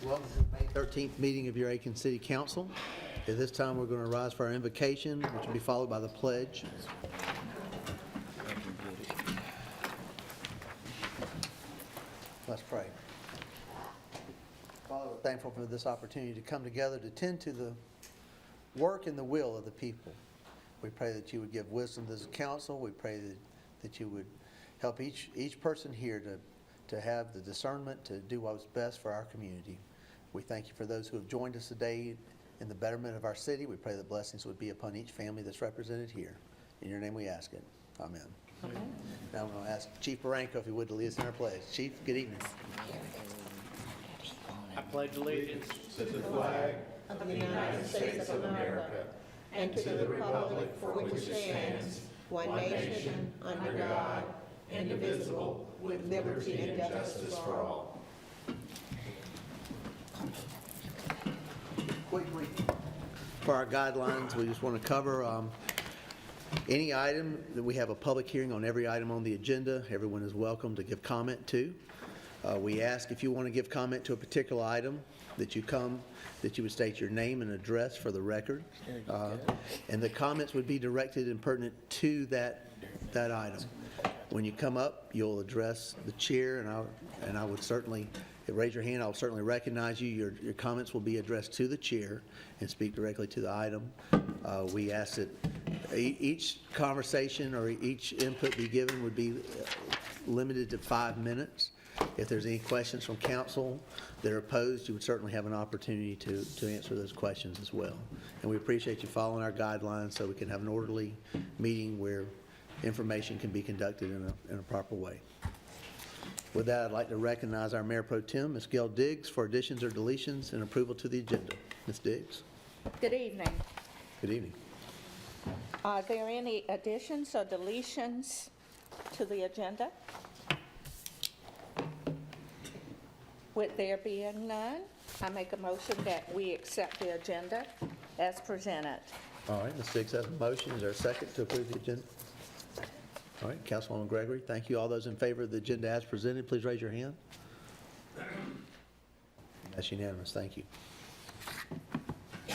Welcome to the May 13th meeting of your Aiken City Council. At this time, we're going to rise for our invocation, which will be followed by the pledge. Let's pray. Father, we're thankful for this opportunity to come together to tend to the work and the will of the people. We pray that you would give wisdom to this council. We pray that you would help each person here to have the discernment to do what's best for our community. We thank you for those who have joined us today in the betterment of our city. We pray that blessings would be upon each family that's represented here. In your name we ask it. Amen. Amen. Now I'm going to ask Chief Barranco if he would to lead us in our pledge. Chief, good evening. I pledge allegiance to the flag of the United States of America and to the republic for which it stands, one nation, under God, indivisible, with liberty and justice for all. Quickly, for our guidelines, we just want to cover any item that we have a public hearing on every item on the agenda. Everyone is welcome to give comment to. We ask if you want to give comment to a particular item that you would state your name and address for the record. And the comments would be directed and pertinent to that item. When you come up, you'll address the chair, and I would certainly, raise your hand, I'll certainly recognize you. Your comments will be addressed to the chair and speak directly to the item. We ask that each conversation or each input be given would be limited to 5 minutes. If there's any questions from council that are posed, you would certainly have an opportunity to answer those questions as well. And we appreciate you following our guidelines so we can have an orderly meeting where information can be conducted in a proper way. With that, I'd like to recognize our Mayor Pro Tem, Ms. Gail Diggs, for additions or deletions and approval to the agenda. Ms. Diggs. Good evening. Good evening. Are there any additions or deletions to the agenda? With there being none, I make a motion that we accept the agenda as presented. All right, Ms. Diggs has a motion. Is there a second to approve the agenda? All right, Councilwoman Gregory, thank you. All those in favor of the agenda as presented, please raise your hand. That's unanimous. Thank you. The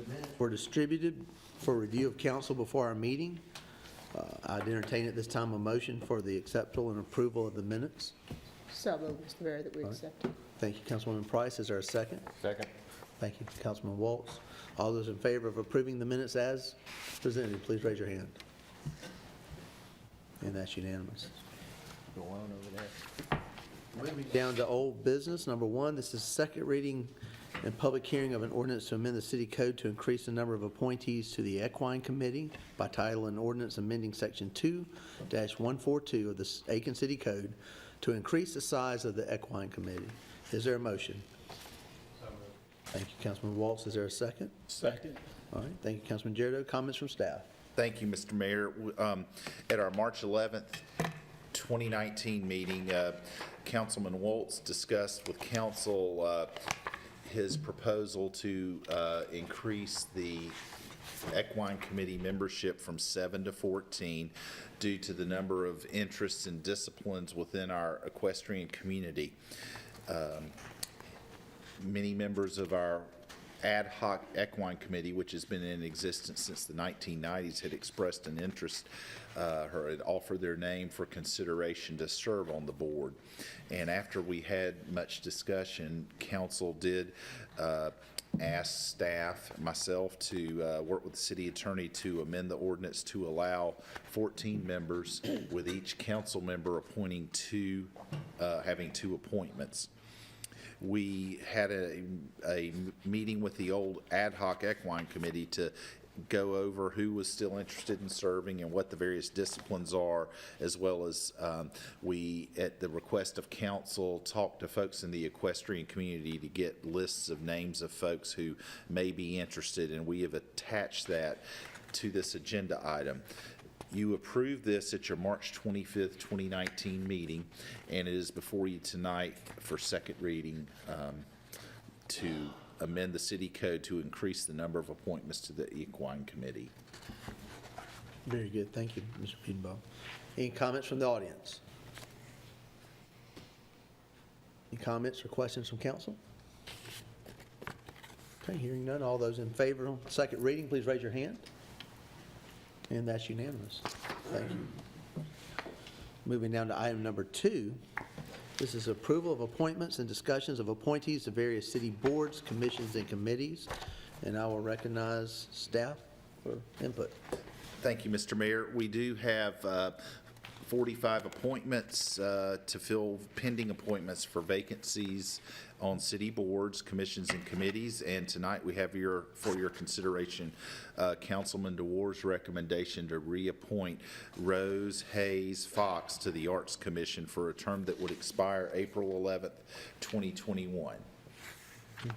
minutes were distributed for review of council before our meeting. I'd entertain at this time a motion for the acceptance and approval of the minutes. So moved, Mr. Mayor, that we accept it. Thank you, Councilwoman Price. Is there a second? Second. Thank you, Councilman Waltz. All those in favor of approving the minutes as presented, please raise your hand. And that's unanimous. Go on over there. Moving down to old business, number one, this is second reading and public hearing of an ordinance to amend the city code to increase the number of appointees to the Equine Committee by title and ordinance amending section 2-142 of the Aiken City Code to increase the size of the Equine Committee. Is there a motion? Thank you, Councilman Waltz. Is there a second? Second. All right, thank you, Councilman Girardeau. Comments from staff? Thank you, Mr. Mayor. At our March 11th, 2019 meeting, Councilman Waltz discussed with council his proposal to increase the Equine Committee membership from 7 to 14 due to the number of interests and disciplines within our equestrian community. Many members of our ad hoc equine committee, which has been in existence since the 1990s, had expressed an interest or had offered their name for consideration to serve on the board. And after we had much discussion, council did ask staff, myself, to work with the city attorney to amend the ordinance to allow 14 members, with each council member appointing having two appointments. We had a meeting with the old ad hoc equine committee to go over who was still interested in serving and what the various disciplines are, as well as we, at the request of council, talked to folks in the equestrian community to get lists of names of folks who may be interested, and we have attached that to this agenda item. You approved this at your March 25th, 2019 meeting, and it is before you tonight for second reading to amend the city code to increase the number of appointments to the Equine Committee. Very good. Thank you, Mr. Piedenbaugh. Any comments from the audience? Any comments or questions from council? Okay, hearing none, all those in favor on second reading, please raise your hand. And that's unanimous. Thank you. Moving down to item number 2. This is approval of appointments and discussions of appointees to various city boards, commissions, and committees. And I will recognize staff for input. Thank you, Mr. Mayor. We do have 45 appointments to fill pending appointments for vacancies on city boards, commissions, and committees. And tonight we have for your consideration Councilman DeWar's recommendation to reappoint Rose Hayes Fox to the Arts Commission for a term that would expire April 11th, 2021.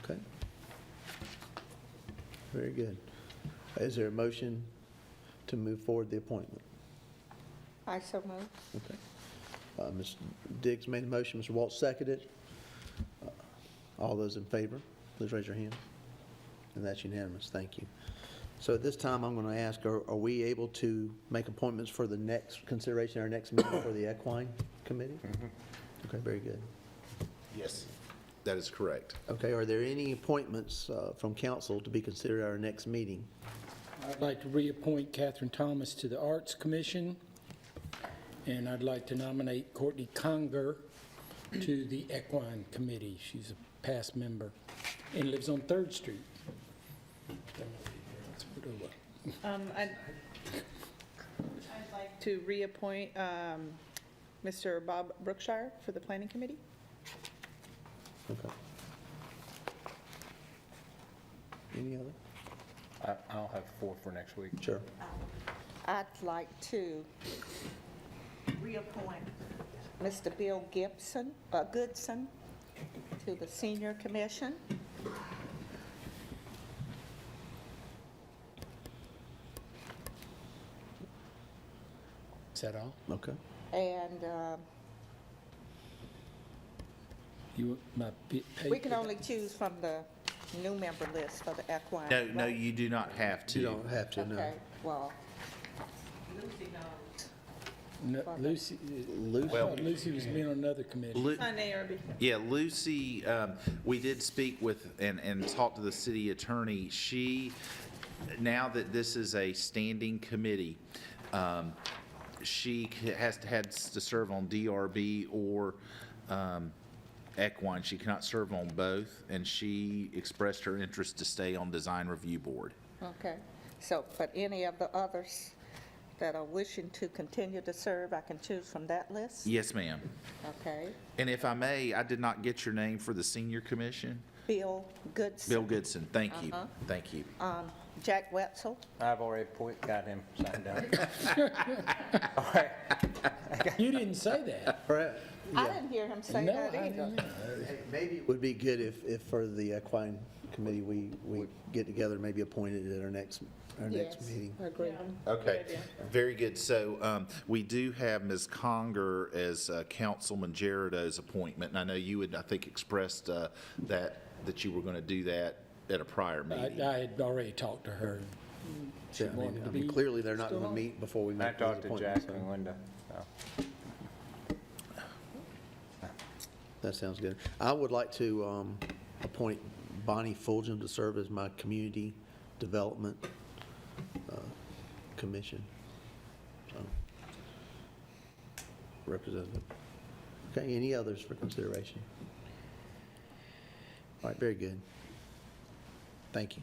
Okay. Very good. Is there a motion to move forward the appointment? I so move. Okay. Ms. Diggs made the motion, Mr. Waltz seconded. All those in favor, please raise your hand. And that's unanimous, thank you. So at this time, I'm going to ask, are we able to make appointments for the next consideration, our next meeting for the Equine Committee? Okay, very good. Yes, that is correct. Okay, are there any appointments from council to be considered at our next meeting? I'd like to reappoint Catherine Thomas to the Arts Commission, and I'd like to nominate Courtney Conger to the Equine Committee. She's a past member and lives on 3rd Street. I'd like to reappoint Mr. Bob Brookshire for the Planning Committee. Okay. Any other? I'll have 4 for next week. Sure. I'd like to reappoint Mr. Bill Goodson to the Senior Commission. Is that all? Okay. And we can only choose from the new member list for the Equine. No, you do not have to. You don't have to, no. Okay, well, No, Lucy, Lucy? I thought Lucy was being on another committee. On ARB. Yeah, Lucy, we did speak with and talk to the city attorney. She, now that this is a standing committee, she has to serve on DRB or Equine. She cannot serve on both, and she expressed her interest to stay on Design Review Board. okay. So, but any of the others that are wishing to continue to serve, I can choose from that list? Yes, ma'am. Okay. And if I may, I did not get your name for the Senior Commission. Bill Goodson. Bill Goodson, thank you. Thank you. Jack Wetzel. I've already got him signed up. All right. You didn't say that. All right. I didn't hear him say No, that I either. didn't. Maybe it would be good if for the Equine Committee, we get together, maybe appoint it at our next Yes, meeting. I agree. Okay, very good. So we do have Ms. Conger as Councilman Gerardo's appointment, and I know you had, I think, expressed that you were going to do that at a prior meeting. I had already talked to her. She Yeah, wanted to I mean, be. clearly, they're not still going to on. meet before we I make those talked to appointments. Jack so and Linda. So. That sounds good. I would like to appoint Bonnie Fulgham to serve as my Community Development Commission representative. Okay, any others for consideration? All right, very good. Thank you.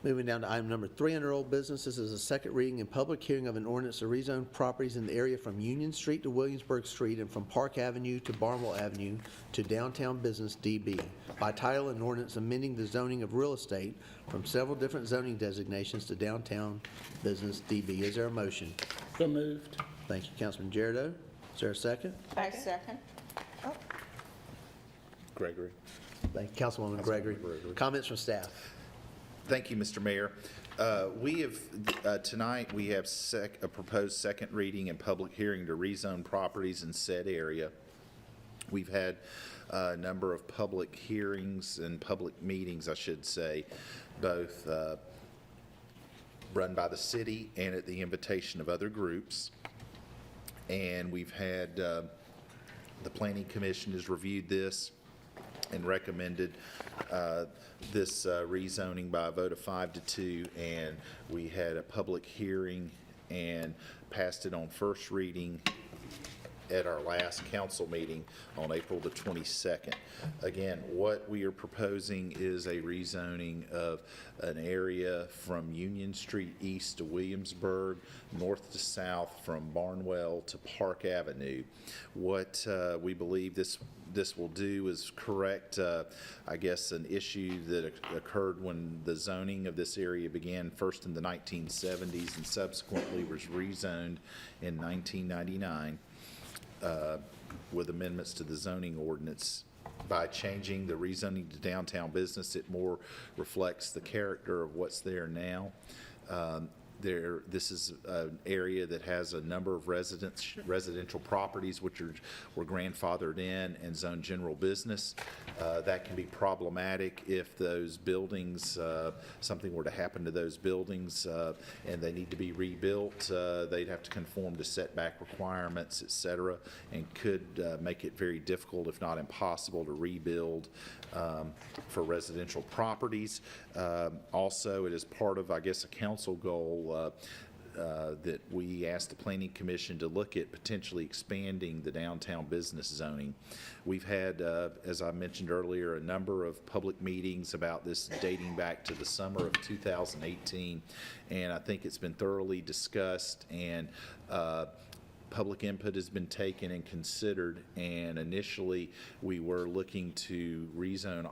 Moving down to item number 3 under old business. This is a second reading and public hearing of an ordinance to rezone properties in the area from Union Street to Williamsburg Street and from Park Avenue to Barnwell Avenue to Downtown Business DB. By title, an ordinance amending the zoning of real estate from several different zoning designations to Downtown Business DB. Is there a motion? So moved. Thank you, Councilman Gerardo. Is there a second? I second. Gregory. Thank you, Councilwoman Gregory. Comments from staff? Thank you, Mr. Mayor. We have, tonight, we have a proposed second reading and public hearing to rezone properties in said area. We've had a number of public hearings and public meetings, I should say, both run by the city and at the invitation of other groups. And we've had The Planning Commission has reviewed this and recommended this rezoning by a vote of 5-2, and we had a public hearing and passed it on first reading at our last council meeting on April the 22nd. Again, what we are proposing is a rezoning of an area from Union Street east to Williamsburg, north to south from Barnwell to Park Avenue. What we believe this will do is correct, I guess, an issue that occurred when the zoning of this area began first in the 1970s and subsequently was rezoned in 1999. With amendments to the zoning ordinance. By changing the rezoning to downtown business, it more reflects the character of what's there now. This is an area that has a number of residential properties were grandfathered in and zoned general business. That can be problematic if those buildings, something were to happen to those buildings and they need to be rebuilt. They'd have to conform to setback requirements, et cetera, and could make it very difficult, if not impossible, to rebuild for residential properties. Also, it is part of, I guess, a council goal that we asked the Planning Commission to look at potentially expanding the downtown business zoning. We've had, as I mentioned earlier, a number of public meetings about this dating back to the summer of 2018, and I think it's been thoroughly discussed, and public input has been taken and considered, and initially we were looking to rezone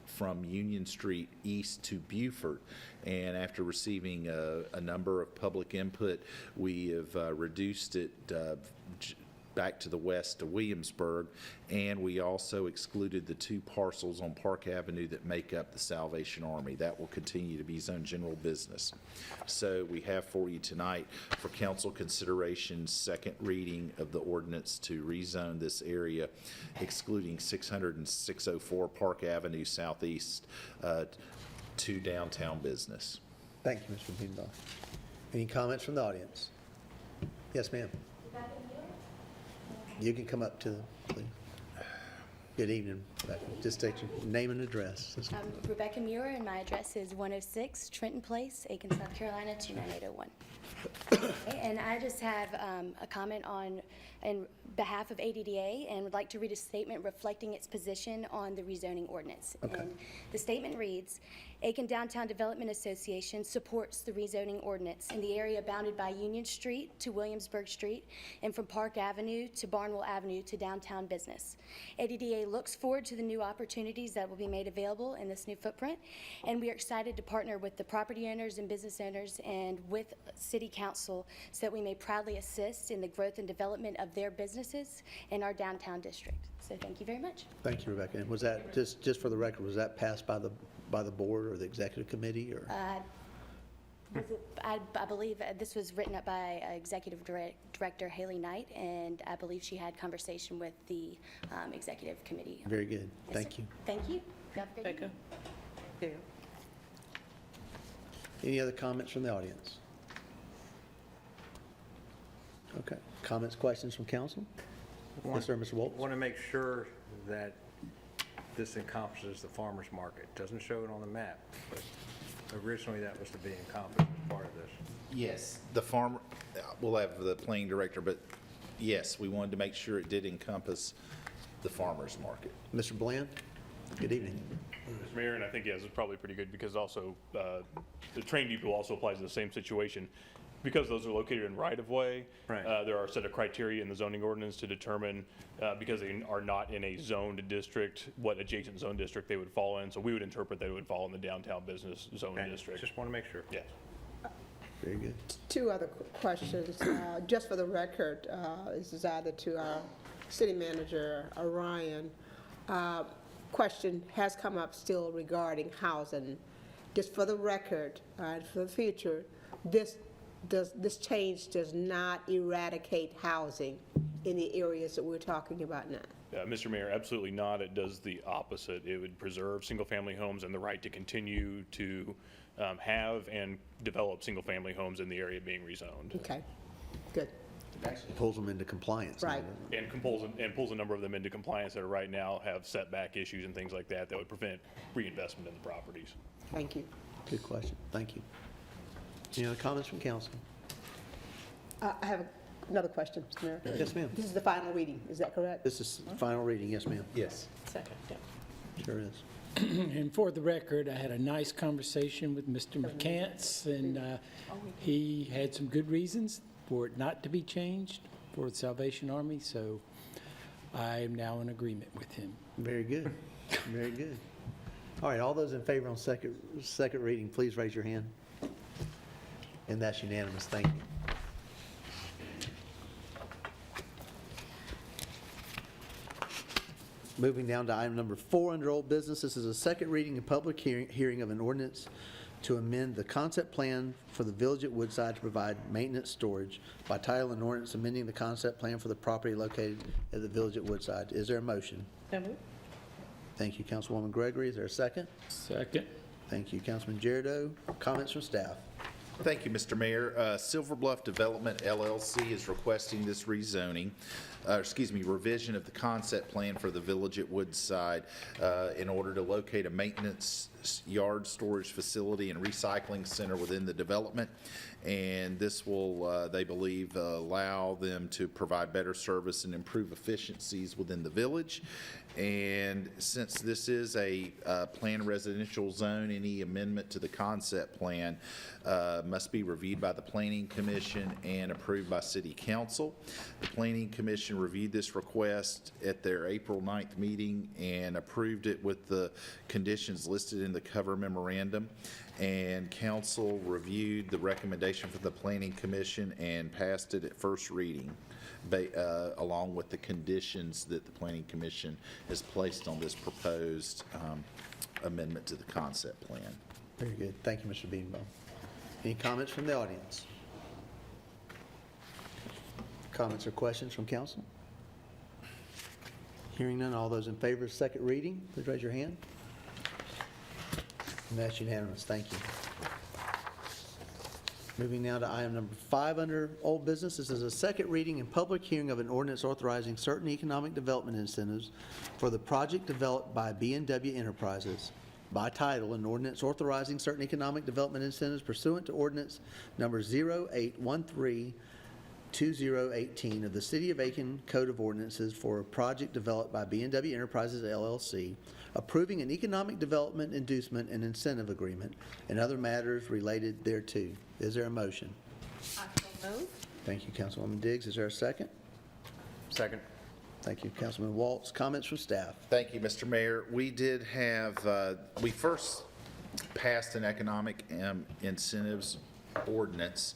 from Union Street east to Beaufort, and after receiving a number of public input, we have reduced it back to the west to Williamsburg, and we also excluded the 2 parcels on Park Avenue that make up the Salvation Army. That will continue to be zoned general business. So we have for you tonight for council consideration second reading of the ordinance to rezone this area, excluding 600 and 604 Park Avenue Southeast to downtown business. Thank you, Mr. Beanbaugh. Any comments from the audience? Yes, ma'am. You can come up to the, please. Good evening. Just state your name and address. I'm Rebecca Muir, and my address is 106 Trenton Place, Aiken, South Carolina, 29801. Okay, and I just have a comment in behalf of ADDA, and would like to read a statement reflecting its position on the rezoning ordinance. Okay. And the statement reads, Aiken Downtown Development Association supports the rezoning ordinance in the area bounded by Union Street to Williamsburg Street and from Park Avenue to Barnwell Avenue to downtown business. ADDA looks forward to the new opportunities that will be made available in this new footprint, and we are excited to partner with the property owners and business owners and with City Council so that we may proudly assist in the growth and development of their businesses in our downtown district. So thank you very much. Thank you, Rebecca. And was that, just for the record, was that passed by the board or the executive committee, or? I believe this was written up by Executive Director Haley Knight, and I believe she had conversation with the executive committee. Very good. Yes, Thank sir. you. Thank you. Have a great Becca? evening. Yeah. Any other comments from the audience? Okay. Comments, questions from council? Yes, sir, Mr. Waltz. Want to make sure that this encompasses the farmer's market. Doesn't show it on the map, but originally that was to be encompassed as part of this. Yes. The farmer, we'll have the planning director, but yes, we wanted to make sure it did encompass the farmer's market. Mr. Bland, good evening. Mr. Mayor, and I think, yes, it's probably pretty good because also the train depot also applies to the same situation. Because those are located in right-of-way, Right. There are a set of criteria in the zoning ordinance to determine, because they are not in a zoned district, what adjacent zone district they would fall in. So we would interpret that it would fall in the downtown business zone Okay, district. just want to make sure. Yes. Very good. 2 other questions, just for the record. This is either to our city manager, Orion. Question has come up still regarding housing. Just for the record, for the future, this change does not eradicate housing in the areas that we're talking about now. Mr. Mayor, absolutely not. It does the opposite. It would preserve single-family homes and the right to continue to have and develop single-family homes in the area being rezoned. Okay, good. Actually pulls them into compliance. now, Right. doesn't it? And pulls a number of them into compliance that are right now have setback issues and things like that that would prevent reinvestment in the properties. Thank you. Good question. Thank you. Any other comments from council? I have another question, Mr. Mayor. Yes, ma'am. This is the final reading, is that correct? This is final reading. Yes, ma'am. Yes. Second, yeah. Sure is. And for the record, I had a nice conversation with Mr. McCants, and he had some good reasons for it not to be changed for the Salvation Army, so I am now in agreement with him. Very good. Very good. All right, all those in favor on second reading, please raise your hand. And that's unanimous. Thank you. Moving down to item number 4 under old business. This is a second reading and public hearing of an ordinance to amend the concept plan for the village at Woodside to provide maintenance storage by title and ordinance amending the concept plan for the property located at the village at Woodside. Is there a motion? So moved. Thank you, Councilwoman Gregory. Is there a second? Second. Thank you, Councilman Jericho. Comments from staff? Thank you, Mr. Mayor. Silver Bluff Development LLC is requesting this revision of the concept plan for the village at Woodside in order to locate a maintenance yard storage facility and recycling center within the development. And this will, they believe, allow them to provide better service and improve efficiencies within the village. And since this is a planned residential zone, any amendment to the concept plan must be reviewed by the Planning Commission and approved by City Council. The Planning Commission reviewed this request at their April 9th meeting and approved it with the conditions listed in the cover memorandum. And Council reviewed the recommendation from the Planning Commission and passed it at first reading, along with the conditions that the Planning Commission has placed on this proposed amendment to the concept plan. Very good. Thank you, Mr. Beanbaum. Any comments from the audience? Comments or questions from council? Hearing none, all those in favor of second reading, please raise your hand. And that's unanimous. Thank you. Moving now to item number 5 under old business. This is a second reading and public hearing of an ordinance authorizing certain economic development incentives for the project developed by B&W Enterprises. By title, an ordinance authorizing certain economic development incentives pursuant to ordinance number 0813-2018 of the City of Aiken Code of Ordinances for a project developed by B&W Enterprises LLC, approving an economic development inducement and incentive agreement and other matters related thereto. Is there a motion? I so move. Thank you, Councilwoman Diggs. Is there a second? Second. Thank you, Councilman Waltz. Comments from staff? Thank you, Mr. Mayor. We did have, we first passed an economic incentives ordinance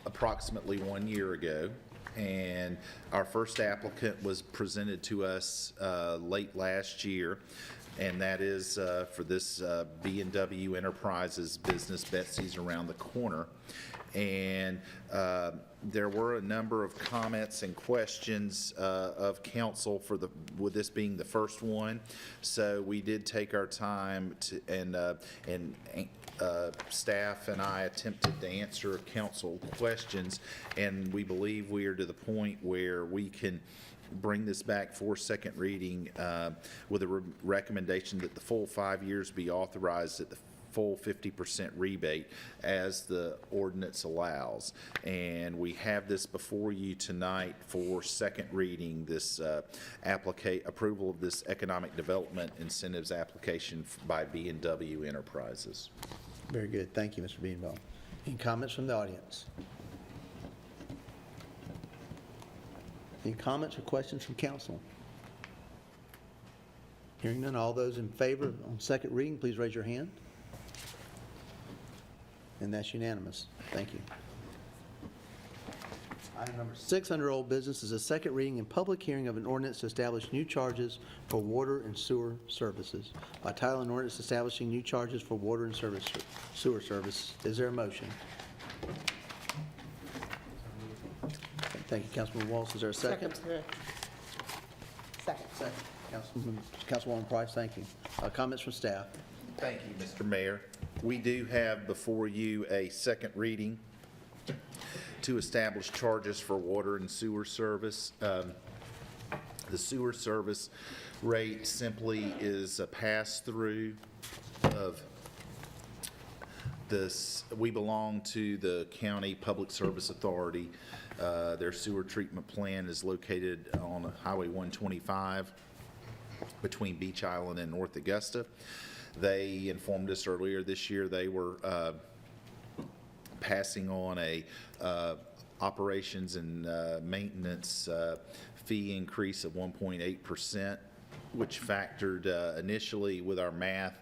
approximately 1 year ago. And our first applicant was presented to us late last year, and that is for this B&W Enterprises business, Betsy's around the corner. And there were a number of comments and questions of council with this being the first one. So we did take our time to, and staff and I attempted to answer council questions, and we believe we are to the point where we can bring this back for second reading with a recommendation that the full 5 years be authorized at the full 50% rebate as the ordinance allows. And we have this before you tonight for second reading, this approval of this economic development incentives application by B&W Enterprises. Very good. Thank you, Mr. Beanbaum. Any comments from the audience? Any comments or questions from council? Hearing none, all those in favor on second reading, please raise your hand. And that's unanimous. Thank you. Item number 6 under old business is a second reading and public hearing of an ordinance to establish new charges for water and sewer services. By title, an ordinance establishing new charges for water and sewer service. Is there a motion? Thank you, Councilman Waltz. Is there a second? Second. Second. Councilwoman Price, thank you. Comments from staff? Thank you, Mr. Mayor. We do have before you a second reading to establish charges for water and sewer service. The sewer service rate simply is a pass-through of this. We belong to the County Public Service Authority. Their sewer treatment plant is located on Highway 125 between Beach Island and North Augusta. They informed us earlier this year they were passing on a operations and maintenance fee increase of 1.8%, which factored initially with our math,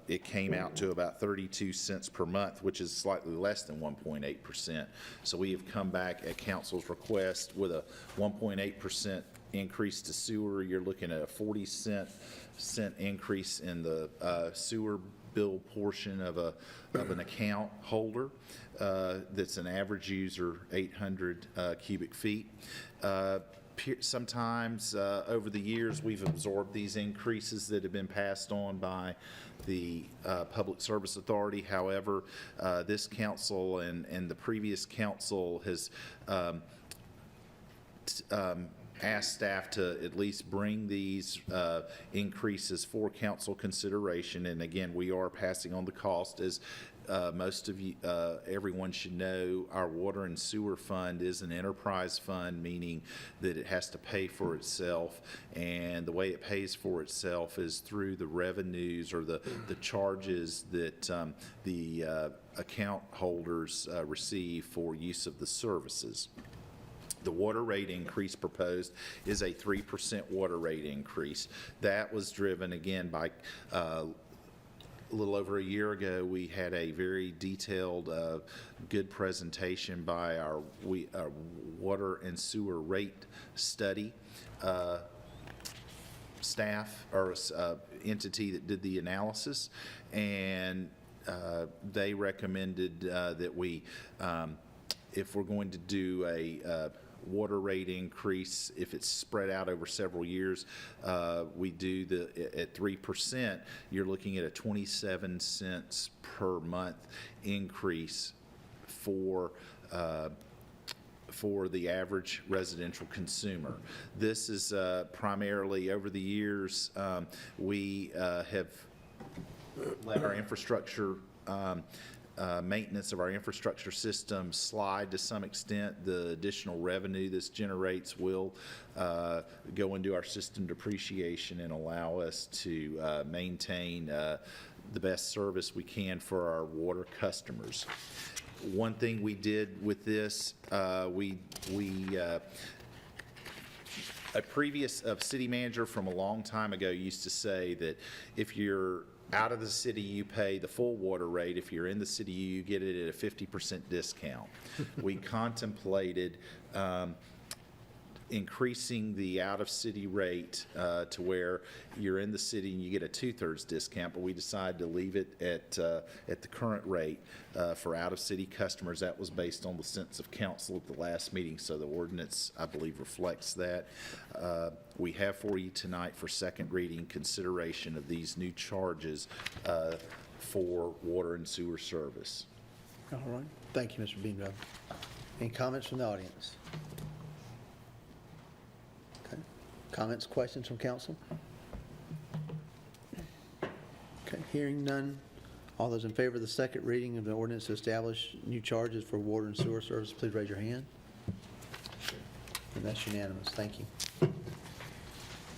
it came out to about 32 cents per month, which is slightly less than 1.8%. So we have come back at council's request with a 1.8% increase to sewer. You're looking at a 40 cent increase in the sewer bill portion of an account holder that's an average user 800 cubic feet. Sometimes over the years, we've absorbed these increases that have been passed on by the Public Service Authority. However, this council and the previous council has asked staff to at least bring these increases for council consideration. And again, we are passing on the cost. As most of you, everyone should know, our water and sewer fund is an enterprise fund, meaning that it has to pay for itself. And the way it pays for itself is through the revenues or the charges that the account holders receive for use of the services. The water rate increase proposed is a 3% water rate increase. That was driven, again, by a little over a year ago, we had a very detailed, good presentation by our water and sewer rate study staff or entity that did the analysis, and they recommended that we, if we're going to do a water rate increase, if it's spread out over several years, we do at 3%, you're looking at a 27 cents per month increase for the average residential consumer. This is primarily over the years, we have let our infrastructure maintenance of our infrastructure system slide to some extent. The additional revenue this generates will go into our system depreciation and allow us to maintain the best service we can for our water customers. One thing we did with this, a previous city manager from a long time ago used to say that if you're out of the city, you pay the full water rate. If you're in the city, you get it at a 50% discount. We contemplated increasing the out-of-city rate to where you're in the city and you get a 2/3 discount, but we decided to leave it at the current rate for out-of-city customers. That was based on the sense of council at the last meeting, so the ordinance, I believe, reflects that. We have for you tonight for second reading consideration of these new charges for water and sewer service. All right. Thank you, Mr. Beamdale. Any comments from the audience? Okay. Comments, questions from council? Okay, hearing none. All those in favor of the second reading of the ordinance to establish new charges for water and sewer service, please raise your hand. And that's unanimous. Thank you.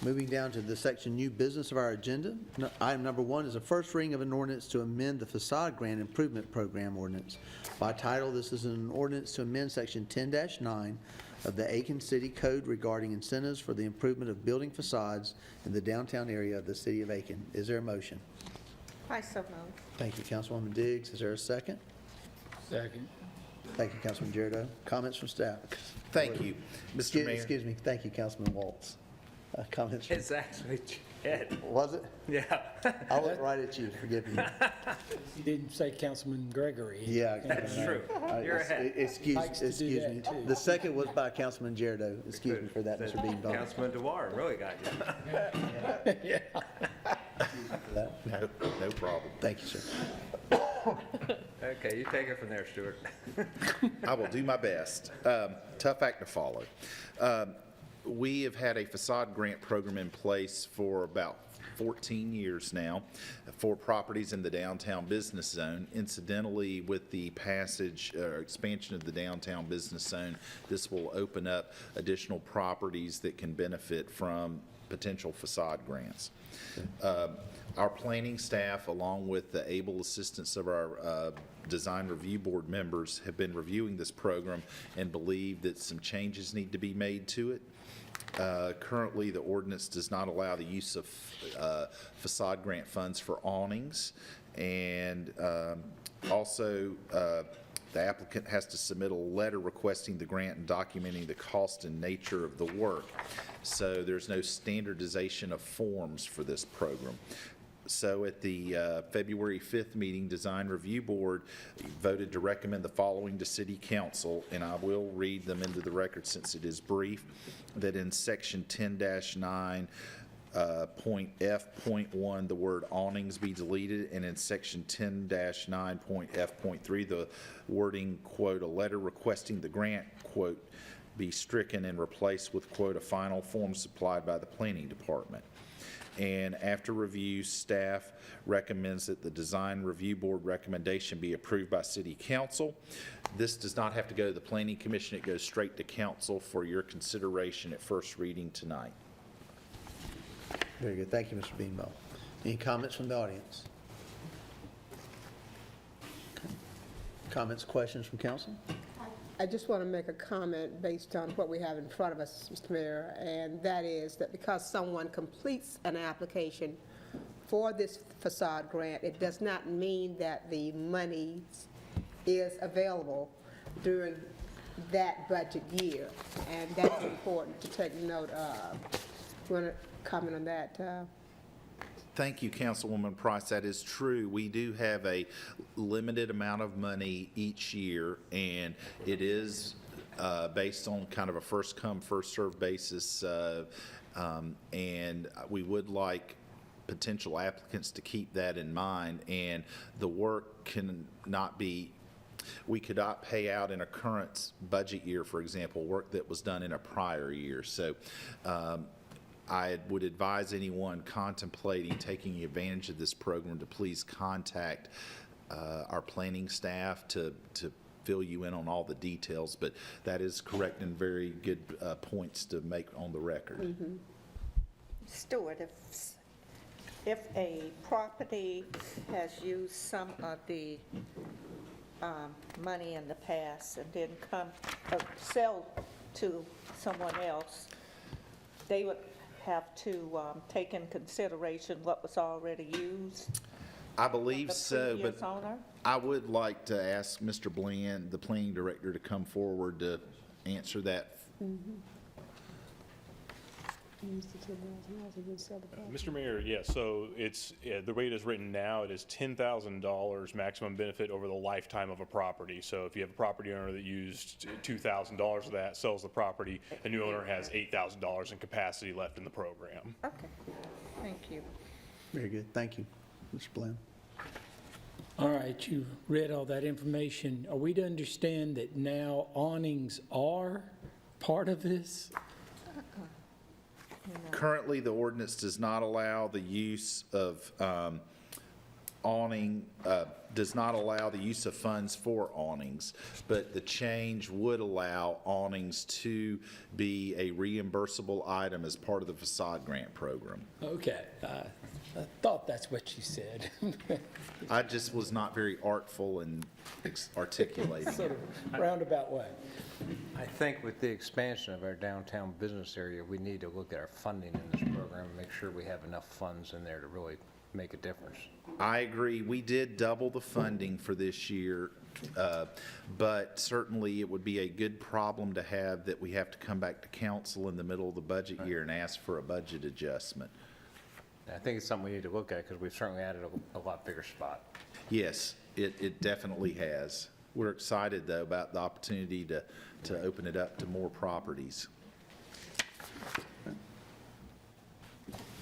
Moving down to the section new business of our agenda. Item number 1 is a first reading of an ordinance to amend the facade grant improvement program ordinance. By title, this is an ordinance to amend section 10-9 of the Aiken City Code regarding incentives for the improvement of building facades in the downtown area of the city of Aiken. Is there a motion? I so move. Thank you, Councilwoman Diggs. Is there a second? Second. Thank you, Councilman Girardeau. Comments from staff? Thank you, Mr. Mayor. Excuse me. Thank you, Councilman Waltz. Comments? It's actually Chad. Was it? Yeah. I looked right at you. Forgive me. You didn't say Councilman Gregory. Yeah. That's true. You're ahead. Likes to do that, me. too. The second was by Councilman Girardeau. Excuse me for that, Mr. Beanbaum. Councilman DeWar really got you. No problem. Thank you, sir. Okay, you take it from there, Stuart. I will do my best. Tough act to follow. We have had a facade grant program in place for about 14 years now for properties in the downtown business zone. Incidentally, with the passage or expansion of the downtown business zone, this will open up additional properties that can benefit from potential facade grants. Our planning staff, along with the able assistance of our design review board members, have been reviewing this program and believe that some changes need to be made to it. Currently, the ordinance does not allow the use of facade grant funds for awnings, and also the applicant has to submit a letter requesting the grant and documenting the cost and nature of the work. So there's no standardization of forms for this program. So at the February 5th meeting, Design Review Board voted to recommend the following to City Council, and I will read them into the record since it is brief, that in Section 10-9, point F.1, the word awnings be deleted, and in Section 10-9, point F.3, the wording, quote, a letter requesting the grant, quote, be stricken and replaced with, quote, a final form supplied by the Planning Department. And after review, staff recommends that the Design Review Board recommendation be approved by City Council. This does not have to go to the Planning Commission. It goes straight to Council for your consideration at first reading tonight. Very good. Thank you, Mr. Beanwell. Any comments from the audience? Comments, questions from council? I just want to make a comment based on what we have in front of us, Mr. Mayor, and that is that because someone completes an application for this facade grant, it does not mean that the money is available during that budget year, and that's important to take note of. You want to comment on that? Thank you, Councilwoman Price. That is true. We do have a limited amount of money each year, and it is based on kind of a first-come, first-served basis, and we would like potential applicants to keep that in mind, and the work cannot be, we could not pay out in a current budget year, for example, work that was done in a prior year. So I would advise anyone contemplating taking advantage of this program to please contact our planning staff to fill you in on all the details, but that is correct and very good points to make on the record. Stuart, if a property has used some of the money in the past and then sell to someone else, they would have to take in consideration what was already used? I believe The so, previous but owner? I would like to ask Mr. Bland, the planning director, to come forward to answer that. Mr. Mayor, yes, so it's, the way it is written now, it is $10,000 maximum benefit over the lifetime of a property. So if you have a property owner that used $2,000 of that, sells the property, the new owner has $8,000 in capacity left in the program. Okay, thank you. Very good. Thank you, Mr. Bland. All right, you read all that information. Are we to understand that now awnings are part of this? Currently, the ordinance does not allow the use of awning, does not allow the use of funds for awnings, but the change would allow awnings to be a reimbursable item as part of the facade grant program. Okay, I thought that's what you said. I just was not very artful in articulating Sort it. of roundabout way. I think with the expansion of our downtown business area, we need to look at our funding in this program and make sure we have enough funds in there to really make a difference. I agree. We did double the funding for this year, but certainly it would be a good problem to have that we have to come back to council in the middle of the budget year and ask for a budget adjustment. And I think it's something we need to look at because we've certainly added a lot bigger spot. Yes, it definitely has. We're excited, though, about the opportunity to open it up to more properties.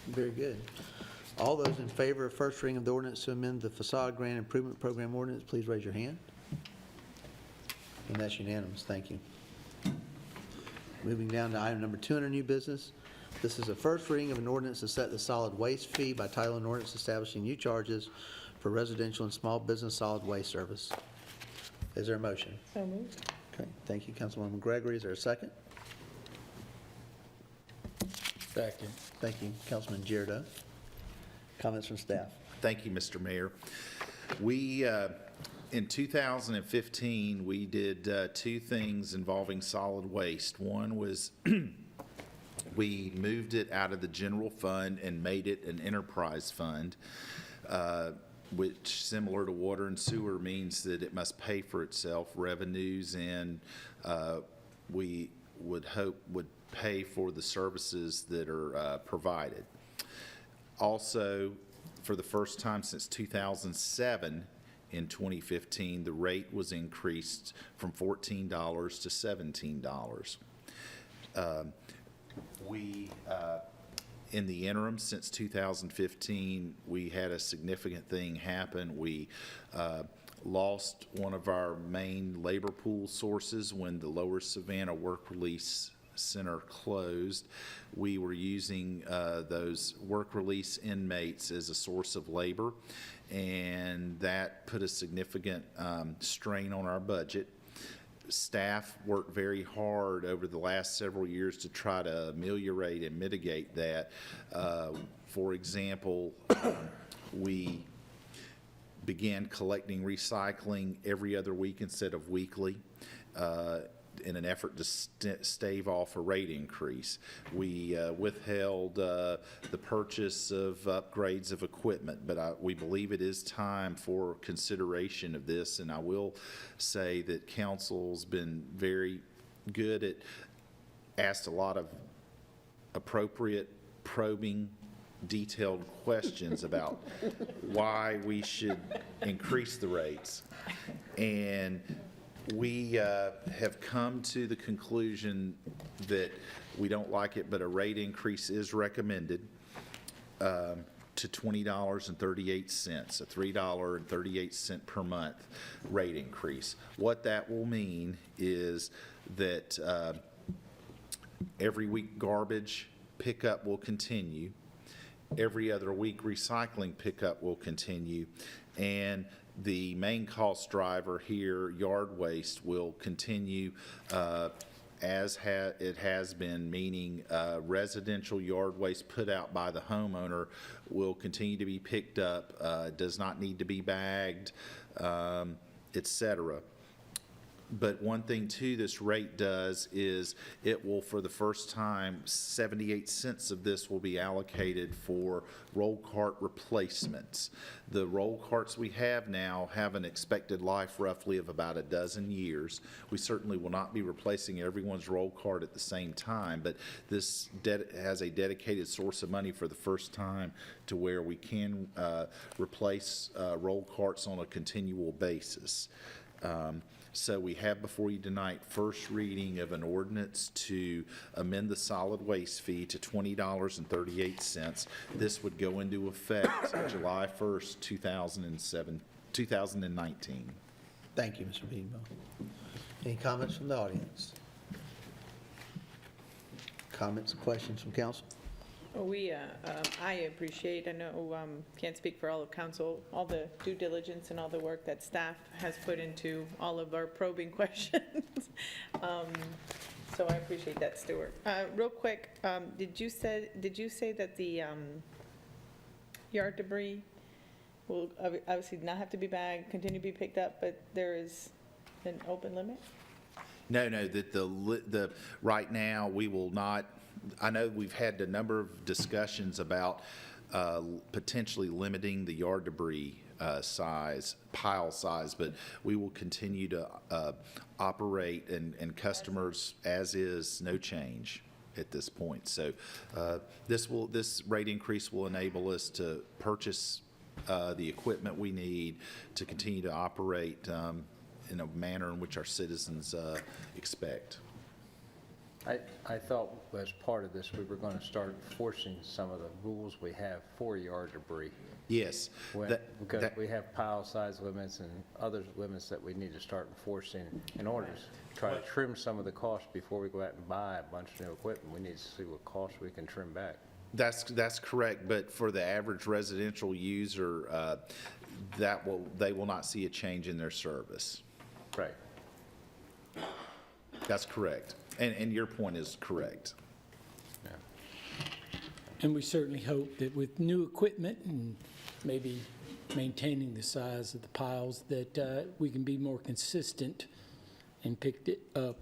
Very good. All those in favor of first reading of the ordinance to amend the facade grant improvement program ordinance, please raise your hand. And that's unanimous. Thank you. Moving down to item number 2 under new business. This is a first reading of an ordinance to set the solid waste fee by title and ordinance establishing new charges for residential and small business solid waste service. Is there a motion? So moved. Okay, thank you, Councilwoman Gregory. Is there a second? Second. Thank you, Councilman Girardeau. Comments from staff? Thank you, Mr. Mayor. We, in 2015, we did 2 things involving solid waste. One was we moved it out of the general fund and made it an enterprise fund, which, similar to water and sewer, means that it must pay for itself, revenues, and we would hope would pay for the services that are provided. Also, for the first time since 2007, in 2015, the rate was increased from $14 to $17. In the interim, since 2015, we had a significant thing happen. We lost one of our main labor pool sources when the Lower Savannah Work Release Center closed. We were using those work release inmates as a source of labor, and that put a significant strain on our budget. Staff worked very hard over the last several years to try to ameliorate and mitigate that. For example, we began collecting recycling every other week instead of weekly, in an effort to stave off a rate increase. We withheld the purchase of upgrades of equipment, but we believe it is time for consideration of this, and I will say that council's been very good at asked a lot of appropriate, probing, detailed questions about why we should increase the rates. And we have come to the conclusion that we don't like it, but a rate increase is recommended to $20.38, a $3.38 per month rate increase. What that will mean is that every week garbage pickup will continue, every other week recycling pickup will continue, and the main cost driver here, yard waste, will continue as it has been, meaning residential yard waste put out by the homeowner will continue to be picked up, does not need to be bagged, et cetera. But one thing, too, this rate does is it will, for the first time, 78 cents of this will be allocated for roll cart replacements. The roll carts we have now have an expected life roughly of about a dozen years. We certainly will not be replacing everyone's roll cart at the same time, but this has a dedicated source of money for the first time to where we can replace roll carts on a continual basis. So we have before you tonight first reading of an ordinance to amend the solid waste fee to $20.38. This would go into effect July 1st, 2019. Thank you, Mr. Beedenbaugh. Any comments from the audience? Comments and questions from council? I appreciate, I know, can't speak for all of council, all the due diligence and all the work that staff has put into all of our probing questions. So I appreciate that, Stuart. Real quick, did you say that the yard debris will obviously not have to be bagged, continue to be picked up, but there is an open limit? No, that right now we will not. I know we've had a number of discussions about potentially limiting the yard debris pile size, but we will continue to operate and customers as is, no change at this point. So this rate increase will enable us to purchase the equipment we need to continue to operate in a manner in which our citizens expect. I thought as part of this, we were going to start enforcing some of the rules we have for yard debris. Yes. Because we have pile size limits and other limits that we need to start enforcing in order to try to trim some of the costs before we go out and buy a bunch of new equipment. We need to see what costs we can trim back. That's correct, but for the average residential user, they will not see a change in their service. Right. That's correct. And your point is correct. Yeah. And we certainly hope that with new equipment and maybe maintaining the size of the piles, that we can be more consistent and pick it up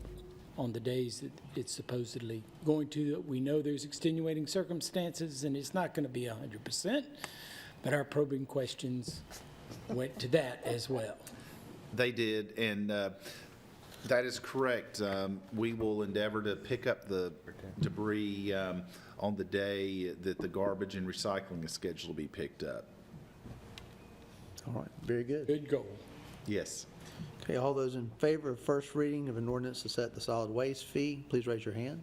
on the days that it's supposedly going to. We know there's extenuating circumstances, and it's not going to be 100%, but our probing questions went to that as well. They did, and that is correct. We will endeavor to pick up the debris on the day that the garbage and recycling is scheduled to be picked up. All right, very good. Good goal. Yes. Okay, all those in favor of first reading of an ordinance to set the solid waste fee, please raise your hand.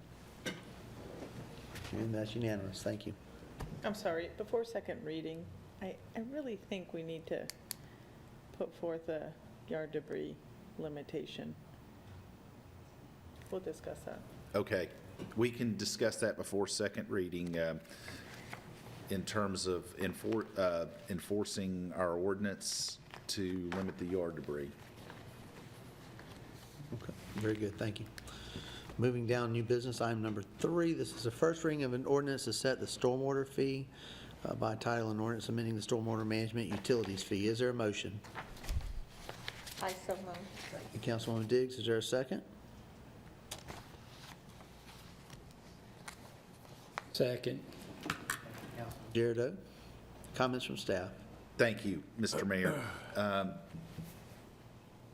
And that's unanimous. Thank you. I'm sorry, before second reading, I really think we need to put forth a yard debris limitation. We'll discuss that. Okay. We can discuss that before second reading in terms of enforcing our ordinance to limit the yard debris. Okay, very good, thank you. Moving down, new business, item number 3. This is the first reading of an ordinance to set the stormwater fee by title, and ordinance amending the stormwater management utilities fee. Is there a motion? I so move. Thank you, Councilwoman Diggs. Is there a second? Second. Jared O. Comments from staff? Thank you, Mr. Mayor.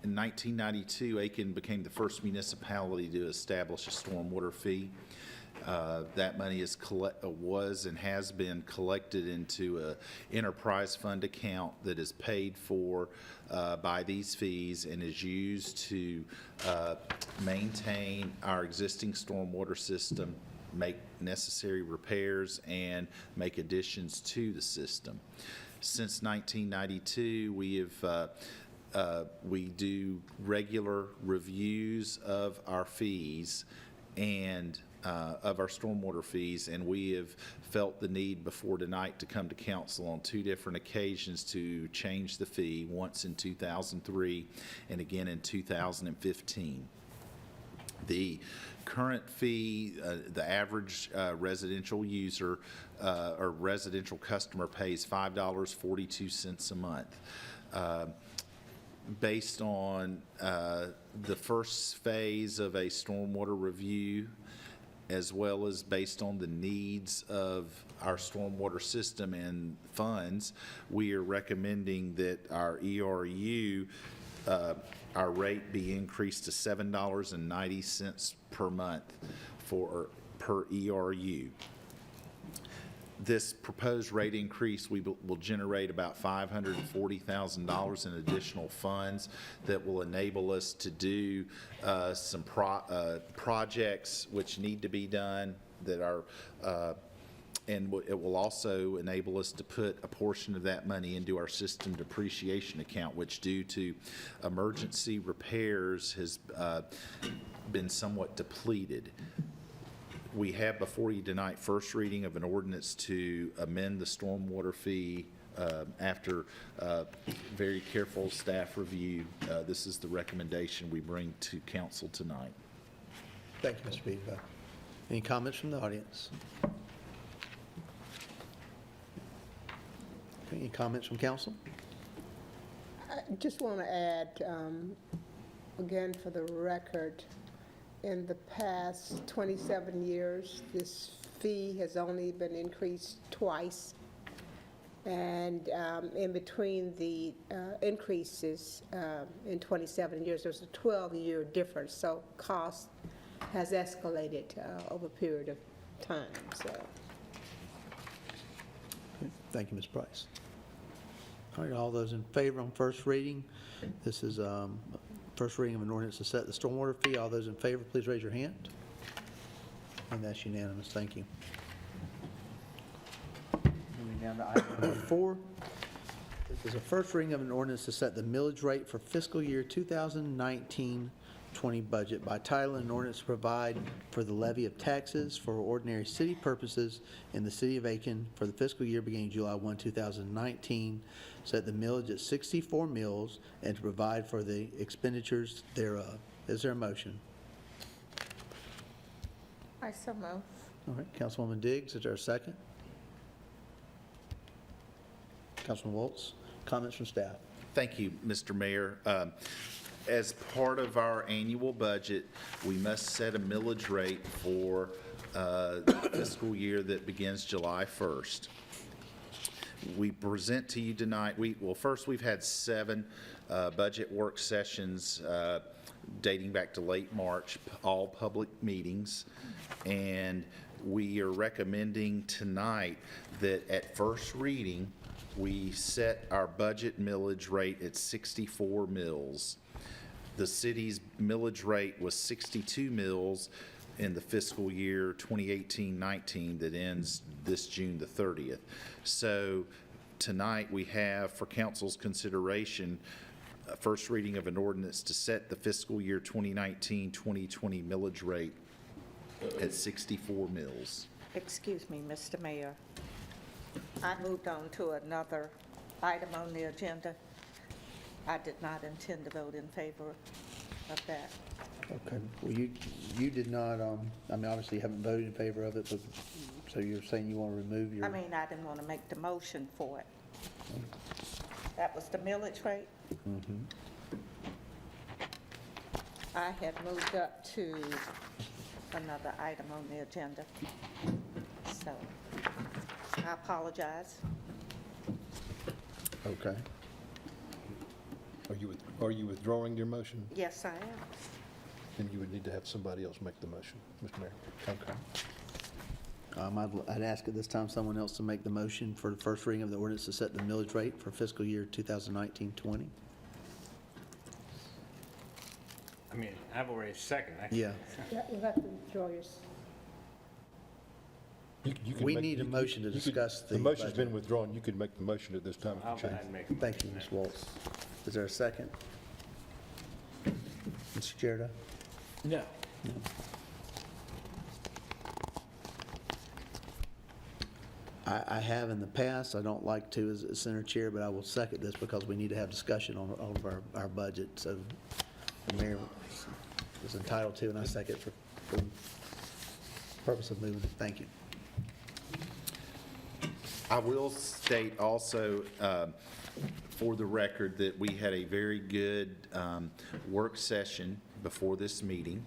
In 1992, Aiken became the first municipality to establish a stormwater fee. That money was and has been collected into an enterprise fund account that is paid for by these fees and is used to maintain our existing stormwater system, make necessary repairs, and make additions to the system. Since 1992, we do regular reviews of our fees and of our stormwater fees, and we have felt the need before tonight to come to council on 2 different occasions to change the fee, once in 2003 and again in 2015. The current fee, the average residential user or residential customer pays $5.42 a month. Based on the first phase of a stormwater review, as well as based on the needs of our stormwater system and funds, we are recommending that our ERU, our rate be increased to $7.90 per month per ERU. This proposed rate increase will generate about $540,000 in additional funds that will enable us to do some projects which need to be done that are, and it will also enable us to put a portion of that money into our system depreciation account, which due to emergency repairs has been somewhat depleted. We have before you tonight first reading of an ordinance to amend the stormwater fee after very careful staff review. This is the recommendation we bring to council tonight. Thank you, Mr. Beever. Any comments from the audience? Okay, any comments from council? I just want to add, again, for the record, in the past 27 years, this fee has only been increased twice. And in between the increases in 27 years, there's a 12-year difference. So cost has escalated over a period of time. So, Okay, thank you, Ms. Price. All right, all those in favor on first reading? This is first reading of an ordinance to set the stormwater fee. All those in favor, please raise your hand. And that's unanimous. Thank you. Moving down to item number 4. This is a first reading of an ordinance to set the millage rate for fiscal year 2019-20 budget by title, and an ordinance to provide for the levy of taxes for ordinary city purposes in the city of Aiken for the fiscal year beginning July 1, 2019, set the millage at 64 mills, and to provide for the expenditures thereof. Is there a motion? I so move. All right, Councilwoman Diggs, is there a second? Councilman Waltz, comments from staff? Thank you, Mr. Mayor. As part of our annual budget, we must set a millage rate for the fiscal year that begins July 1st. We present to you tonight, first, we've had 7 budget work sessions dating back to late March, all public meetings, and we are recommending tonight that at first reading, we set our budget millage rate at 64 mills. The city's millage rate was 62 mills in the fiscal year 2018-19 that ends this June the 30th. So tonight we have for council's consideration a first reading of an ordinance to set the fiscal year 2019-2020 millage rate at 64 mills. Excuse me, Mr. Mayor. I moved on to another item on the agenda. I did not intend to vote in favor of that. Okay, well, you did not, I mean, obviously you haven't voted in favor of it, but, so you're saying you want to remove your? I mean, I didn't want to make the motion for it. That was the millage rate? I had moved up to another item on the agenda. So, I apologize. Okay. Are you withdrawing your motion? Yes, I am. Then you would need to have somebody else make the motion, Mr. Mayor. Okay. I'd ask at this time someone else to make the motion for the first reading of the ordinance to set the millage rate for fiscal year 2019-20. I mean, I've already seconded. Yeah, You have to withdraw yours. You can we make- need a you- motion to you could- discuss the The motion's budget. been withdrawn. You could make the motion at this time I'll if go you ahead change. and make a thank you, motion Ms. Waltz. Is there a second? Mr. Jarrett? No. I have in the past, I don't like to as a center chair, but I will second this because we need to have discussion on all of our budget, so the mayor is entitled to, and I second for the purpose of moving it. Thank you. I will state also, for the record, that we had a very good work session before this meeting,